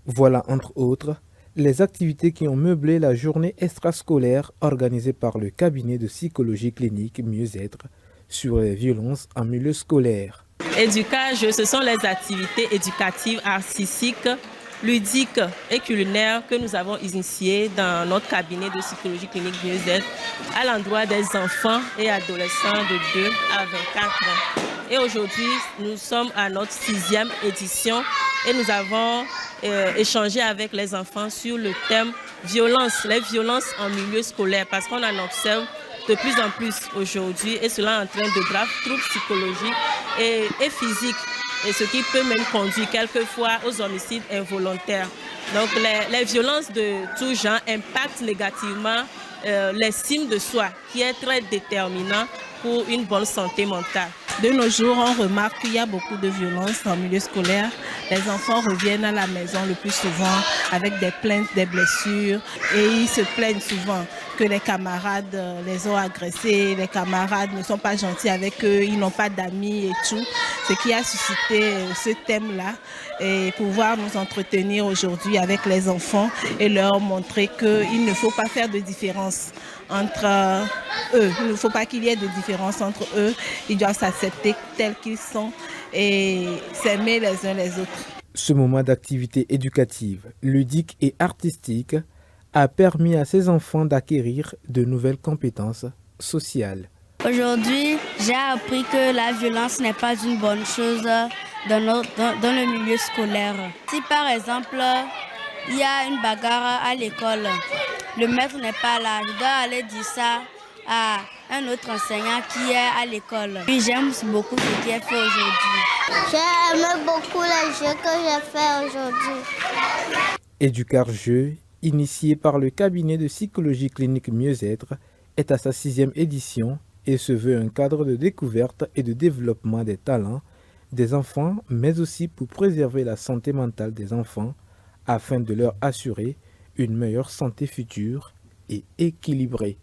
Voilà entre autres les activités qui ont meublé la journée extrascolaire organisée par le cabinet de psychologie clinique Mieux-être sur les violences en milieu scolaire. Éducage, ce sont les activités éducatives, artistiques, ludiques et culinaires que nous avons initiées dans notre cabinet de psychologie clinique Mieux-être à l'endroit des enfants et adolescents de 2 à 24 ans. Et aujourd'hui, nous sommes à notre 6e édition et nous avons échangé avec les enfants sur le thème violence, les violences en milieu scolaire, parce qu'on en observe de plus en plus aujourd'hui et cela entraîne de graves troubles psychologiques et physiques, et ce qui peut même conduire quelquefois aux homicides involontaires. Donc les violences de tout genre impactent négativement l'estime de soi, qui est très déterminant pour une bonne santé mentale. De nos jours, on remarque qu'il y a beaucoup de violences en milieu scolaire. Les enfants reviennent à la maison le plus souvent avec des plaintes, des blessures, et ils se plaignent souvent que les camarades les ont agressés, les camarades ne sont pas gentils avec eux, ils n'ont pas d'amis et tout. Ce qui a suscité ce thème-là, et pouvoir nous entretenir aujourd'hui avec les enfants et leur montrer qu'il ne faut pas faire de différence entre eux. Il ne faut pas qu'il y ait de différence entre eux. Ils doivent s'accepter tels qu'ils sont et s'aimer les uns les autres. Ce moment d'activité éducative, ludique et artistique a permis à ces enfants d'acquérir de nouvelles compétences sociales. Aujourd'hui, j'ai appris que la violence n'est pas une bonne chose dans le milieu scolaire. Si par exemple, il y a une bagarre à l'école, le maître n'est pas là, je dois aller dire ça à un autre enseignant qui est à l'école. Puis j'aime beaucoup ce qui est fait aujourd'hui. J'ai aimé beaucoup les jeux que j'ai fait aujourd'hui. Éducar-jeux, initié par le cabinet de psychologie clinique Mieux-être, est à sa 6e édition et se veut un cadre de découverte et de développement des talents des enfants, mais aussi pour préserver la santé mentale des enfants afin de leur assurer une meilleure santé future et équilibrée.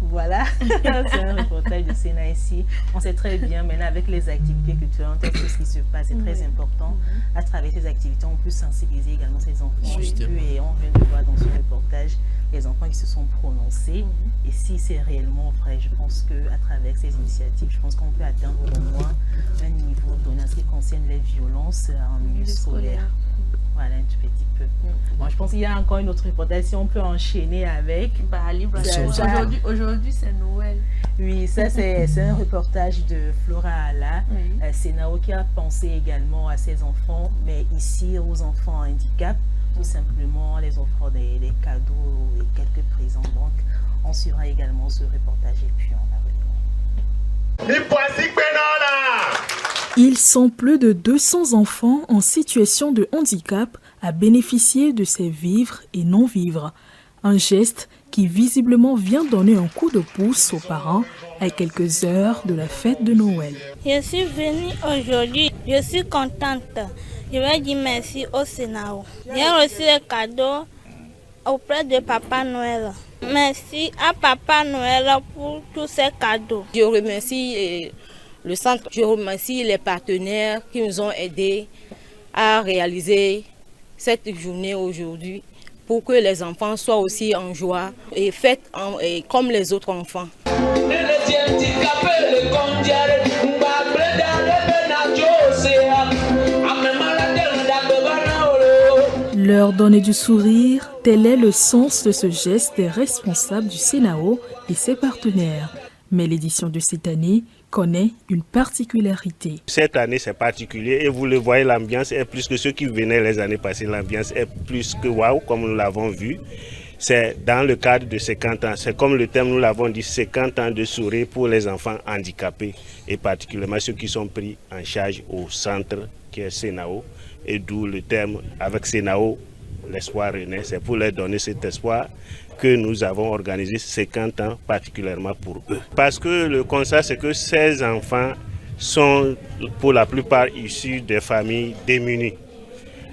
Voilà, c'est un reportage de Sénaïsi. On sait très bien maintenant avec les activités culturelles, tout ce qui se passe, c'est très important. À travers ces activités, on peut sensibiliser également ces enfants. Et on vient de voir dans ce reportage les enfants qui se sont prononcés. Et si c'est réellement vrai, je pense qu'à travers ces initiatives, je pense qu'on peut atteindre au moins un niveau donné en ce qui concerne les violences en milieu scolaire. Voilà, un tout petit peu. Bon, je pense qu'il y a encore une autre reportage, si on peut enchaîner avec. Aujourd'hui, c'est Noël. Oui, ça c'est un reportage de Flora Ala. C'est Nao qui a pensé également à ses enfants, mais ici aux enfants en handicap, tout simplement les offrant des cadeaux et quelques présents. Donc, on suivra également ce reportage et puis on va revenir. Ils sont plus de 200 enfants en situation de handicap à bénéficier de ces vivres et non-vivres. Un geste qui visiblement vient donner un coup de pouce aux parents à quelques heures de la fête de Noël. Je suis venue aujourd'hui, je suis contente. Je vais dire merci au Sénat. J'ai reçu les cadeaux auprès de Papa Noël. Merci à Papa Noël pour tous ces cadeaux. Je remercie le centre, je remercie les partenaires qui nous ont aidés à réaliser cette journée aujourd'hui pour que les enfants soient aussi en joie et fêtent comme les autres enfants. Leur donner du sourire, tel est le sens de ce geste des responsables du CENAO et ses partenaires. Mais l'édition de cette année connaît une particularité. Cette année, c'est particulier et vous le voyez, l'ambiance est plus que ceux qui venaient les années passées. L'ambiance est plus que waouh, comme nous l'avons vu. C'est dans le cadre de 50 ans. C'est comme le thème, nous l'avons dit, 50 ans de sourire pour les enfants handicapés et particulièrement ceux qui sont pris en charge au centre qui est Senao. Et d'où le thème avec Senao, l'espoir renaît. C'est pour leur donner cet espoir que nous avons organisé 50 ans particulièrement pour eux. Parce que le constat, c'est que ces enfants sont pour la plupart issus des familles démunies.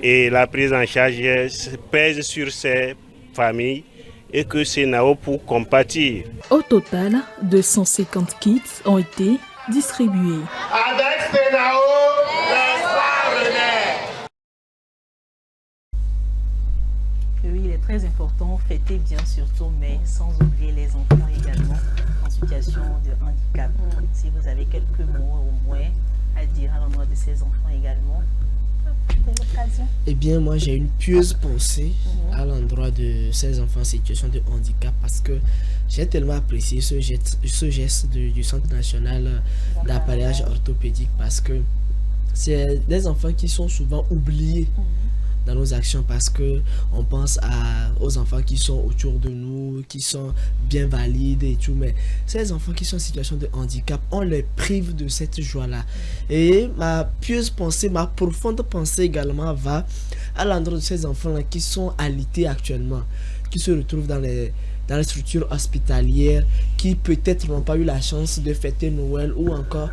Et la prise en charge pèse sur ces familles et que Senao pour compatir. Au total, 250 kits ont été distribués. Avec Senao, l'espoir renaît. Oui, il est très important, fêter bien surtout, mais sans oublier les enfants également en situation de handicap. Si vous avez quelques mots au moins à dire à l'endroit de ces enfants également, c'est l'occasion. Eh bien, moi, j'ai une pieuse pensée à l'endroit de ces enfants en situation de handicap parce que j'ai tellement apprécié ce geste du Centre national d'appareillage orthopédique parce que c'est des enfants qui sont souvent oubliés dans nos actions parce que on pense aux enfants qui sont autour de nous, qui sont bien valides et tout, mais ces enfants qui sont en situation de handicap, on les prive de cette joie-là. Et ma pieuse pensée, ma profonde pensée également va à l'endroit de ces enfants-là qui sont alités actuellement, qui se retrouvent dans les structures hospitalières, qui peut-être n'ont pas eu la chance de fêter Noël ou encore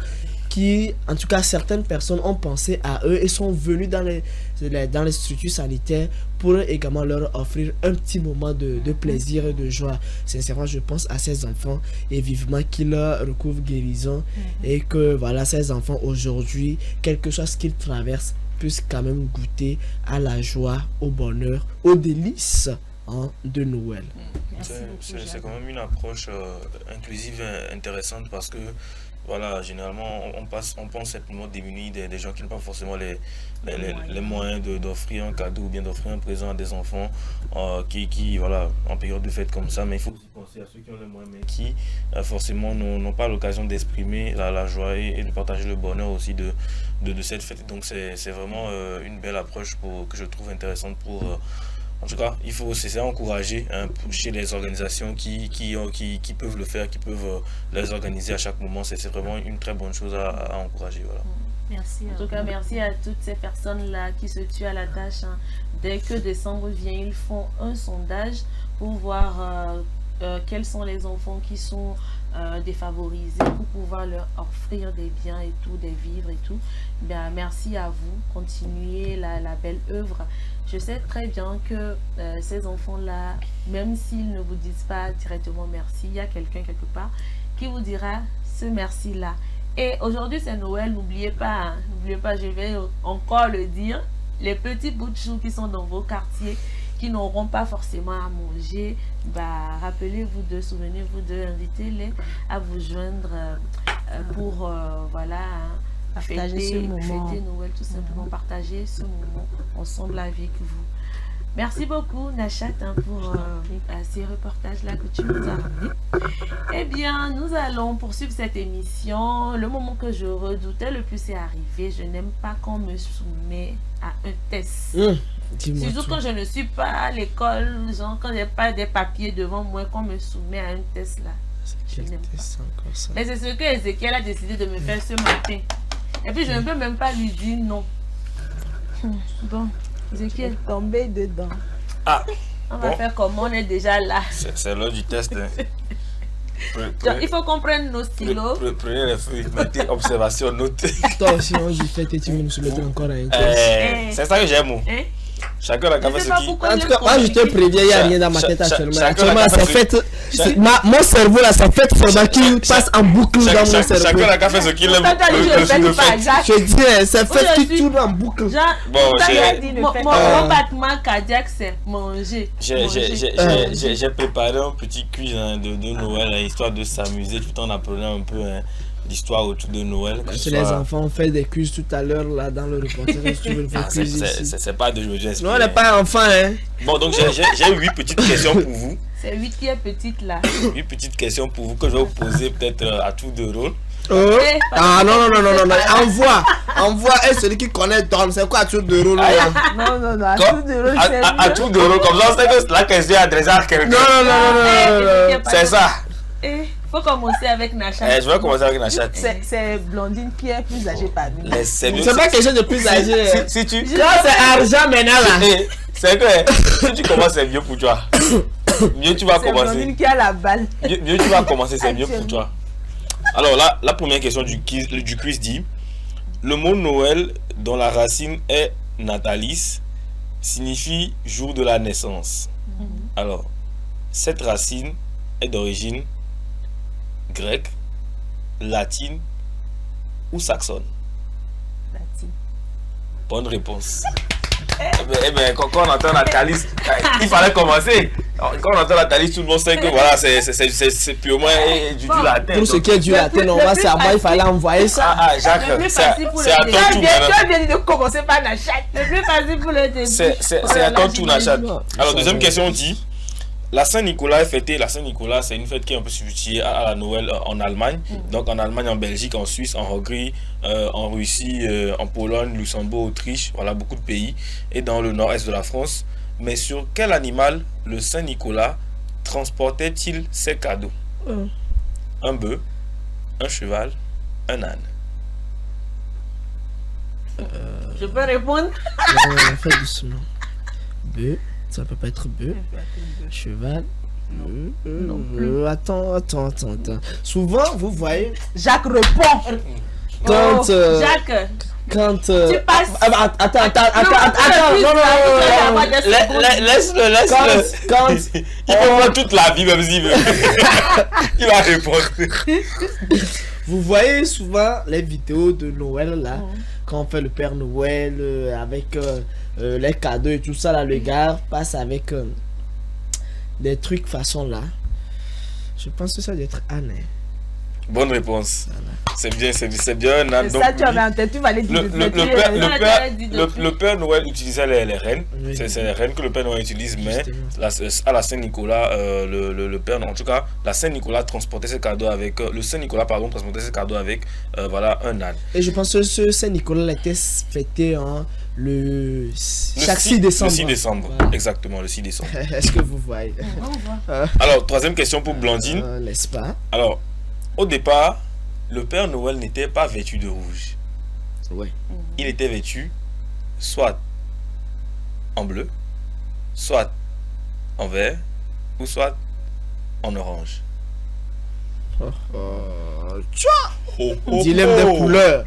qui, en tout cas, certaines personnes ont pensé à eux et sont venus dans les structures sanitaires pour également leur offrir un petit moment de plaisir et de joie. Sincèrement, je pense à ces enfants et vivement qu'ils recouvrent guérison et que voilà, ces enfants aujourd'hui, quelque chose qu'ils traversent, puissent quand même goûter à la joie, au bonheur, aux délices de Noël. C'est quand même une approche inclusive et intéressante parce que voilà, généralement, on pense simplement démunis des gens qui n'ont pas forcément les moyens d'offrir un cadeau ou bien d'offrir un présent à des enfants qui, voilà, en période de fête comme ça. Mais il faut aussi penser à ceux qui ont les moyens, mais qui, forcément, n'ont pas l'occasion d'exprimer la joie et de partager le bonheur aussi de cette fête. Donc, c'est vraiment une belle approche que je trouve intéressante pour... En tout cas, c'est encourager chez les organisations qui peuvent le faire, qui peuvent les organiser à chaque moment. C'est vraiment une très bonne chose à encourager. Voilà. Merci. En tout cas, merci à toutes ces personnes-là qui se tuent à la tâche. Dès que décembre vient, ils font un sondage pour voir quels sont les enfants qui sont défavorisés pour pouvoir leur offrir des biens et tout, des vivres et tout. Bien, merci à vous. Continuez la belle œuvre. Je sais très bien que ces enfants-là, même s'ils ne vous disent pas directement merci, il y a quelqu'un quelque part qui vous dira ce merci-là. Et aujourd'hui, c'est Noël, n'oubliez pas, je vais encore le dire, les petits bouts de choux qui sont dans vos quartiers, qui n'auront pas forcément à manger, rappelez-vous d'eux, souvenez-vous d'eux, invitez-les à vous joindre pour, voilà, fêter Noël, tout simplement, partager ce moment ensemble avec vous. Merci beaucoup, Nachat, pour ces reportages-là que tu nous as ramenés. Eh bien, nous allons poursuivre cette émission. Le moment que je redoutais le plus est arrivé. Je n'aime pas qu'on me soumet à un test. Surtout quand je ne suis pas à l'école, genre quand je n'ai pas des papiers devant moi, qu'on me soumet à un test là. Je n'aime pas. Mais c'est ce que Ezekiel a décidé de me faire ce matin. Et puis je ne peux même pas lui dire non. Bon, Ezekiel, tombé dedans. On va faire comme on est déjà là. C'est l'heure du test. Il faut qu'on prenne nos stylos. Prenez les feuilles, mettez observation, notez. Toi aussi, on dit fait et tu veux nous soumettre encore à un test. C'est ça que j'aime. Chacun a fait ce qui... En tout cas, moi je te préviens, il n'y a rien dans ma tête actuellement. Actuellement, c'est fait. Mon cerveau là, c'est fait pendant qu'il passe en boucle dans mon cerveau. Chacun a fait ce qu'il aime. Je dis, c'est fait qui tourne en boucle. Mon battement cardiaque, c'est manger. J'ai préparé un petit quiz de Noël, histoire de s'amuser tout en apprenant un peu l'histoire autour de Noël. Parce que les enfants ont fait des quiz tout à l'heure là dans le reportage. Tu veux le faire quiz ici. C'est pas de je me suis non, on n'est pas enfant, hein. Bon, donc j'ai 8 petites questions pour vous. C'est 8 qui est petite là. 8 petites questions pour vous que je vais vous poser peut-être à tour de rôle. Ah non, envoie. Et celui qui connaît donne. C'est quoi à tour de rôle là? Non, à tour de rôle. À tour de rôle, comme ça, c'est que la question est adressée à quelqu'un. Non. C'est ça. Faut commencer avec Nachat. Je vais commencer avec Nachat. C'est Blondine qui est plus âgée parmi nous. C'est pas quelque chose de plus âgé. Si tu. Là, c'est argent maintenant là. C'est que si tu commences, c'est mieux pour toi. Mieux tu vas commencer. C'est Blondine qui a la balle. Mieux tu vas commencer, c'est mieux pour toi. Alors là, la première question du quiz dit: le mot Noël, dont la racine est natalis, signifie jour de la naissance. Alors, cette racine est d'origine grecque, latine ou saxonne? Latine. Bonne réponse. Eh ben, quand on entend Natalis, il fallait commencer. Quand on entend Natalis, tout le monde sait que voilà, c'est purement du latin. Pour ce qui est du latin, on va savoir, il fallait envoyer ça. Jacques, c'est à ton tour. Tu as bien dit de commencer par Nachat. Le plus facile pour le début. C'est à ton tour, Nachat. Alors, deuxième question dit: la Saint-Nicolas est fêtée. La Saint-Nicolas, c'est une fête qui est un peu substituée à la Noël en Allemagne. Donc en Allemagne, en Belgique, en Suisse, en Hongrie, en Russie, en Pologne, Luxembourg, Autriche, voilà, beaucoup de pays. Et dans le nord-est de la France. Mais sur quel animal le Saint-Nicolas transportait-il ses cadeaux? Un bœuf, un cheval, un âne. Je peux répondre? Non, fais doucement. Bœuf. Ça peut pas être bœuf. Cheval. Attends. Souvent, vous voyez. Jacques répond. Quand. Jacques. Quand. Tu passes. Attends. Non. Laisse-le. Quand. Il peut voir toute la vie, même s'il veut. Il va répondre. Vous voyez souvent les vidéos de Noël là. Quand on fait le Père Noël avec. Les cadeaux et tout ça là, le gars passe avec des trucs façon là. Je pense que ça doit être Anne. Bonne réponse. Voilà. C'est bien. Donc, ça tu avais en tête, tu vas aller dire. Le Père Noël utilisait les rennes. Oui. C'est les rennes que le Père Noël utilise, mais à la Saint-Nicolas, le Père, en tout cas, la Saint-Nicolas transportait ses cadeaux avec. Le Saint-Nicolas, pardon, transportait ses cadeaux avec voilà, un âne. Et je pense que ce Saint-Nicolas était fêté chaque 6 décembre. Le 6 décembre, voilà. Exactement, le 6 décembre. Est-ce que vous voyez? Alors, troisième question pour Blondine. N'est-ce pas? Alors, au départ, le Père Noël n'était pas vêtu de rouge. Ouais. Il était vêtu soit en bleu, soit en vert, ou soit en orange. Dilemme des couleurs.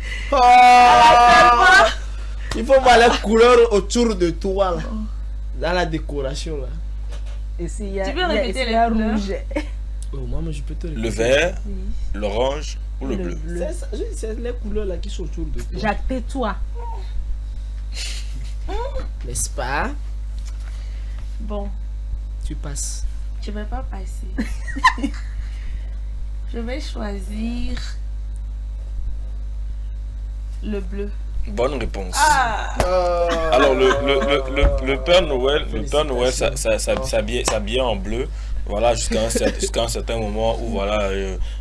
Il faut voir les couleurs autour de toi là. Dans la décoration là. Et s'il y a, tu peux répéter les couleurs? Maman, je peux te répéter. Le vert, l'orange ou le bleu. C'est les couleurs là qui sont autour de toi. Jacques, tais-toi. N'est-ce pas? Bon. Tu passes. Je vais pas passer. Je vais choisir le bleu. Bonne réponse. Alors le Père Noël, ça s'habillait en bleu. Voilà, jusqu'à un certain moment où voilà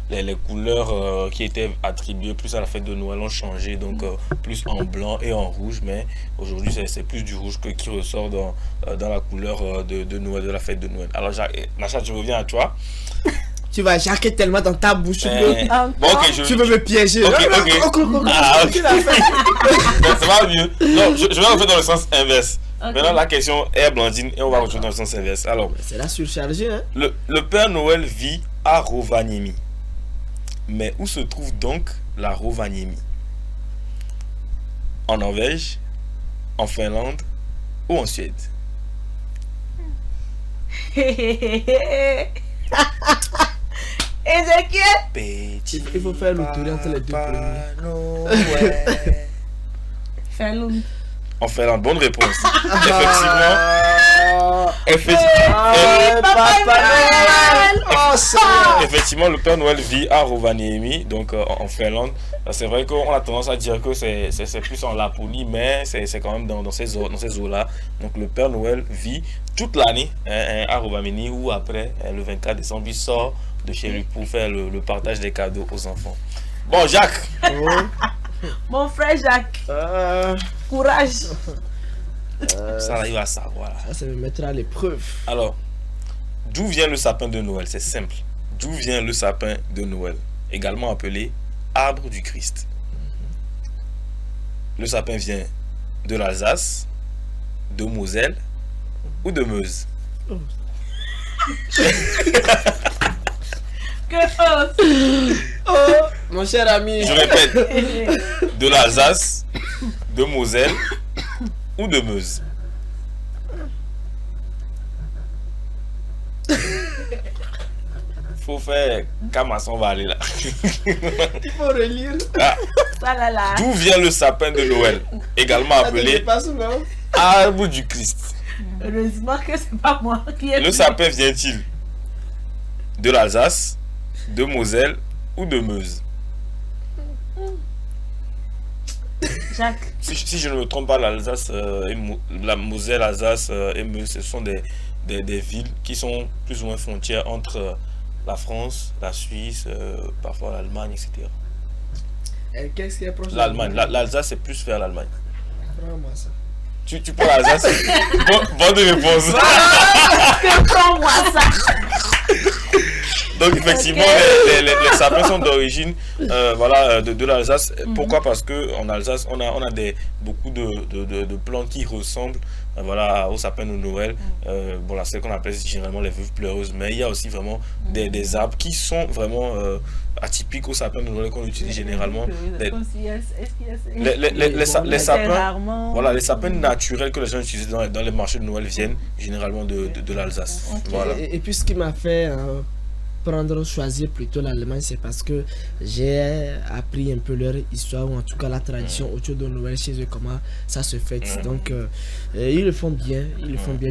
les couleurs qui étaient attribuées plus à la fête de Noël ont changé, donc plus en blanc et en rouge, mais aujourd'hui c'est plus du rouge qui ressort dans la couleur de Noël, de la fête de Noël. Alors Nachat, je reviens à toi. Tu vas jacquer tellement dans ta bouche. Bon, okay, tu veux me piéger. Ok. Ça va mieux. Non, je vais refaire dans le sens inverse. Maintenant, la question est Blondine et on va retourner dans le sens inverse. Alors, c'est la surchargée. Hein? Le Père Noël vit à Rovaniemi. Mais où se trouve donc la Rovaniemi? En Norvège, en Finlande ou en Suède? Ézéchiel, il faut faire le tour entre les deux premiers. En Finlande, bonne réponse. effectivement, le Père Noël vit à Rovaniemi, donc en Finlande. C'est vrai qu'on a tendance à dire que c'est plus en Laponie, mais c'est quand même dans ces eaux-là. Donc le Père Noël vit toute l'année à Rovaniemi, où après, le 24 décembre, il sort de chez lui pour faire le partage des cadeaux aux enfants. Bon, Jacques. Mon frère Jacques. Courage. Ça arrive à savoir. Ça me mettra à l'épreuve. Alors, d'où vient le sapin de Noël? C'est simple. D'où vient le sapin de Noël? Également appelé arbre du Christ. Le sapin vient de l'Alsace, de Moselle ou de Meuse. Mon cher ami. Je répète, de l'Alsace, de Moselle ou de Meuse. Faut faire Kamasson va aller là. Il faut relire. D'où vient le sapin de Noël? Également appelé arbre du Christ. Heureusement que c'est pas moi qui ai. Le sapin vient-il de l'Alsace, de Moselle ou de Meuse? Jacques. Si je ne me trompe pas, l'Alsace, la Moselle, l'Alsace et Meuse, ce sont des villes qui sont plus ou moins frontières entre la France, la Suisse, parfois l'Allemagne, etc. Et qu'est-ce qui est proche? L'Allemagne. L'Alsace, c'est plus vers l'Allemagne. Prends-moi ça. Tu prends l'Alsace? Bonne réponse. Prends-moi ça. Donc effectivement, les sapins sont d'origine de l'Alsace. Pourquoi? Parce qu'en Alsace, on a beaucoup de plantes qui ressemblent au sapin de Noël. Là, c'est ce qu'on appelle généralement les veuves pleureuses. Mais il y a aussi vraiment des arbres qui sont vraiment atypiques au sapin de Noël qu'on utilise généralement. Les sapins, les sapins naturels que les gens utilisent dans les marchés de Noël viennent généralement de l'Alsace. Voilà. Et puis ce qui m'a fait choisir plutôt l'Allemagne, c'est parce que j'ai appris un peu leur histoire, ou en tout cas la tradition autour de Noël chez eux, comment ça se fait. Donc ils le font bien,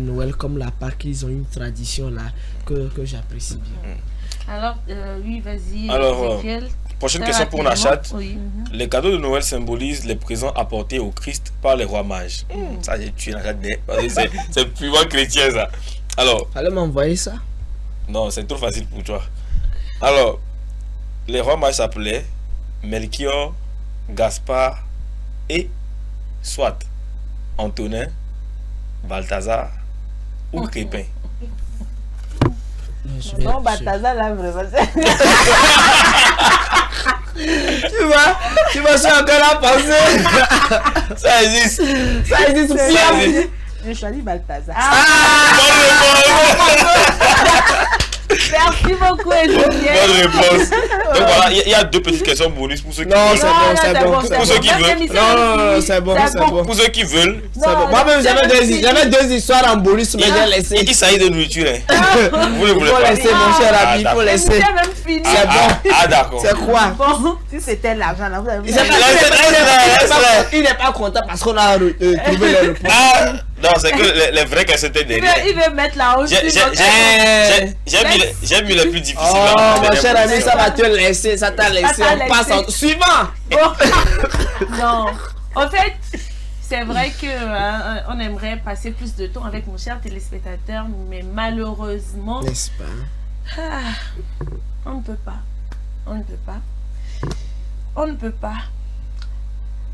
Noël comme la Pâque, ils ont une tradition là que j'apprécie bien. Alors oui, vas-y. Alors prochaine question pour Nachat. Oui. Les cadeaux de Noël symbolisent les présents apportés au Christ par les rois mages. Ça, j'ai tué Nachat. C'est purement chrétien ça. Alors, allez m'envoyer ça. Non, c'est trop facile pour toi. Alors, les rois mages s'appelaient Melchior, Gaspard et soit Antonin, Balthazar ou Crépin. Non, Balthazar là vraiment. Tu vas encore la penser. Ça existe. Ça existe. Je choisis Balthazar. Merci beaucoup, Julien. Bonne réponse. Donc voilà, il y a deux petites questions bonus pour ceux qui veulent. Pour ceux qui veulent. Non, c'est bon. Pour ceux qui veulent. Moi-même, j'avais deux histoires en bonus, mais j'ai laissé. Il s'agit de nourriture. Vous ne voulez pas. Il faut laisser, mon cher ami, il faut laisser. C'est bon. Ah, d'accord. C'est quoi? Bon, si c'était l'argent, là, vous avez. Il n'est pas content parce qu'on a trouvé le réponse. Non, c'est que les vrais questions étaient derrière. Il veut mettre la hausse. J'ai mis les plus difficiles. Oh, mon cher ami, ça va te laisser. Ça t'a laissé. On passe en suivant. Non. En fait, c'est vrai que on aimerait passer plus de temps avec mon cher téléspectateur, mais malheureusement. N'est-ce pas? On ne peut pas. On ne peut pas. On ne peut pas.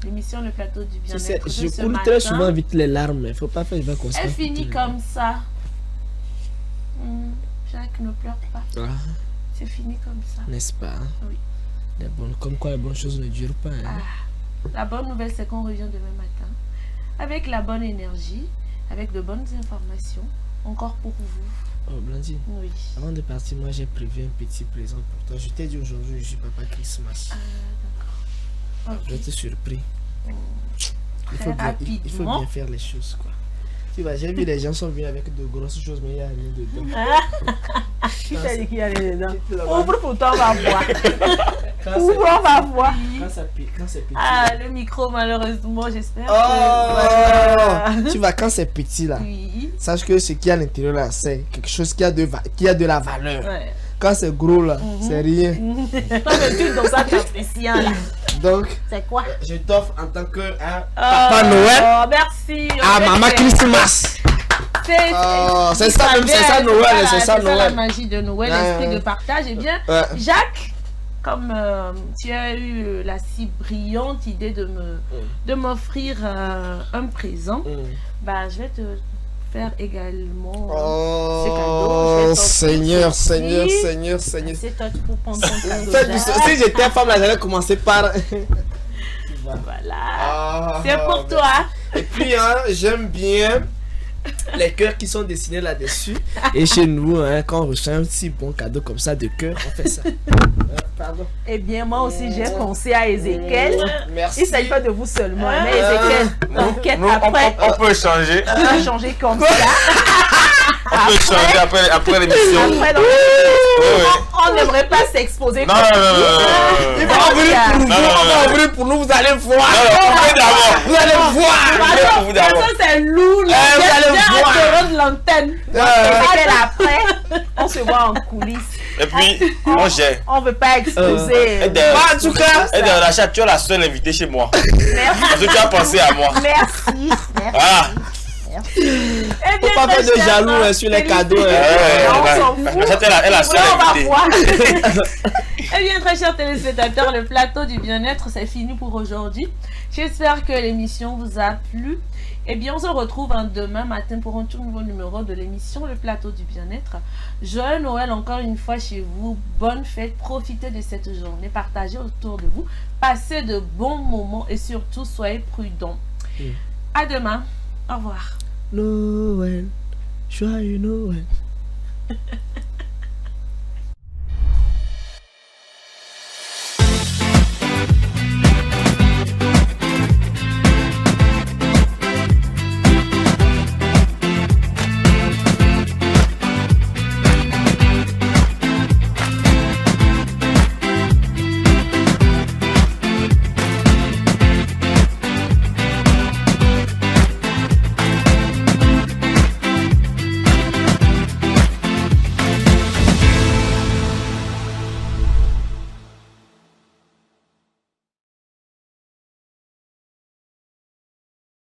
L'émission Le Plateau du Bien-être. Je coule très souvent vite les larmes. Il ne faut pas faire une conscience. Elle finit comme ça. Jacques, ne pleure pas. C'est fini comme ça. N'est-ce pas? Oui. Comme quoi les bonnes choses ne durent pas. Hein? La bonne nouvelle, c'est qu'on revient demain matin. Avec la bonne énergie, avec de bonnes informations. Encore pour vous. Oh, Blandine. Oui. Avant de partir, moi j'ai prévu un petit présent pour toi. Je t'ai dit aujourd'hui, je suis Papa Christmas. D'accord. Je t'ai surpris. Il faut bien faire les choses, quoi. Tu vois, j'ai vu les gens sont venus avec de grosses choses, mais il n'y a rien dedans. Qui t'a dit qu'il y a rien dedans? Ouvre pour toi, on va voir. Ouvre, on va voir. Quand c'est petit. Le micro, malheureusement, j'espère. Tu vois, quand c'est petit là, oui. Sache que ce qu'il y a à l'intérieur là, c'est quelque chose qui a de la valeur. Ouais. quand c'est gros là, c'est rien. Toi, le truc dans ça, t'apprécies là. Donc, c'est quoi? Je t'offre en tant que Papa Noël. Oh, merci. Maman Christmas. C'est ça Noël, c'est ça Noël. la magie de Noël, l'esprit de partage. Eh bien, Jacques, comme tu as eu la si brillante idée de m'offrir un présent, bah, je vais te faire également ce cadeau. Seigneur. C'est toi, tu peux prendre ton cadeau. Si j'étais femme, là, j'allais commencer par... Voilà. C'est pour toi. Et puis, j'aime bien les cœurs qui sont dessinés là-dessus. Et chez nous, quand on reçoit un si bon cadeau comme ça de cœur, on fait ça. Pardon. Eh bien, moi aussi, j'ai pensé à Ézéchiel. Merci. Il ne s'agit pas de vous seulement. Mais Ézéchiel, t'inquiète, après... On peut changer. On peut changer comme ça. On peut changer après l'émission. On n'aimerait pas s'exposer. Non. Il va ouvrir pour nous, vous allez voir. Vous allez voir. Ça, c'est lourd. Vous allez voir. De l'antenne. Après, on se voit en coulisses. Et puis, on veut pas exposer. En tout cas, la chatte, tu es la seule invitée chez moi. Merci. Parce que tu as pensé à moi. Merci. Ah. Faut pas faire de jaloux sur les cadeaux. On s'en fout. La chatte est la seule invitée. Eh bien, très chers téléspectateurs, le plateau du bien-être, c'est fini pour aujourd'hui. J'espère que l'émission vous a plu. Eh bien, on se retrouve demain matin pour un tout nouveau numéro de l'émission Le Plateau du Bien-être. Joyeux Noël encore une fois chez vous. Bonne fête. Profitez de cette journée. Partagez autour de vous. Passez de bons moments et surtout, soyez prudents. À demain. Au revoir. Noël. Joyeux Noël.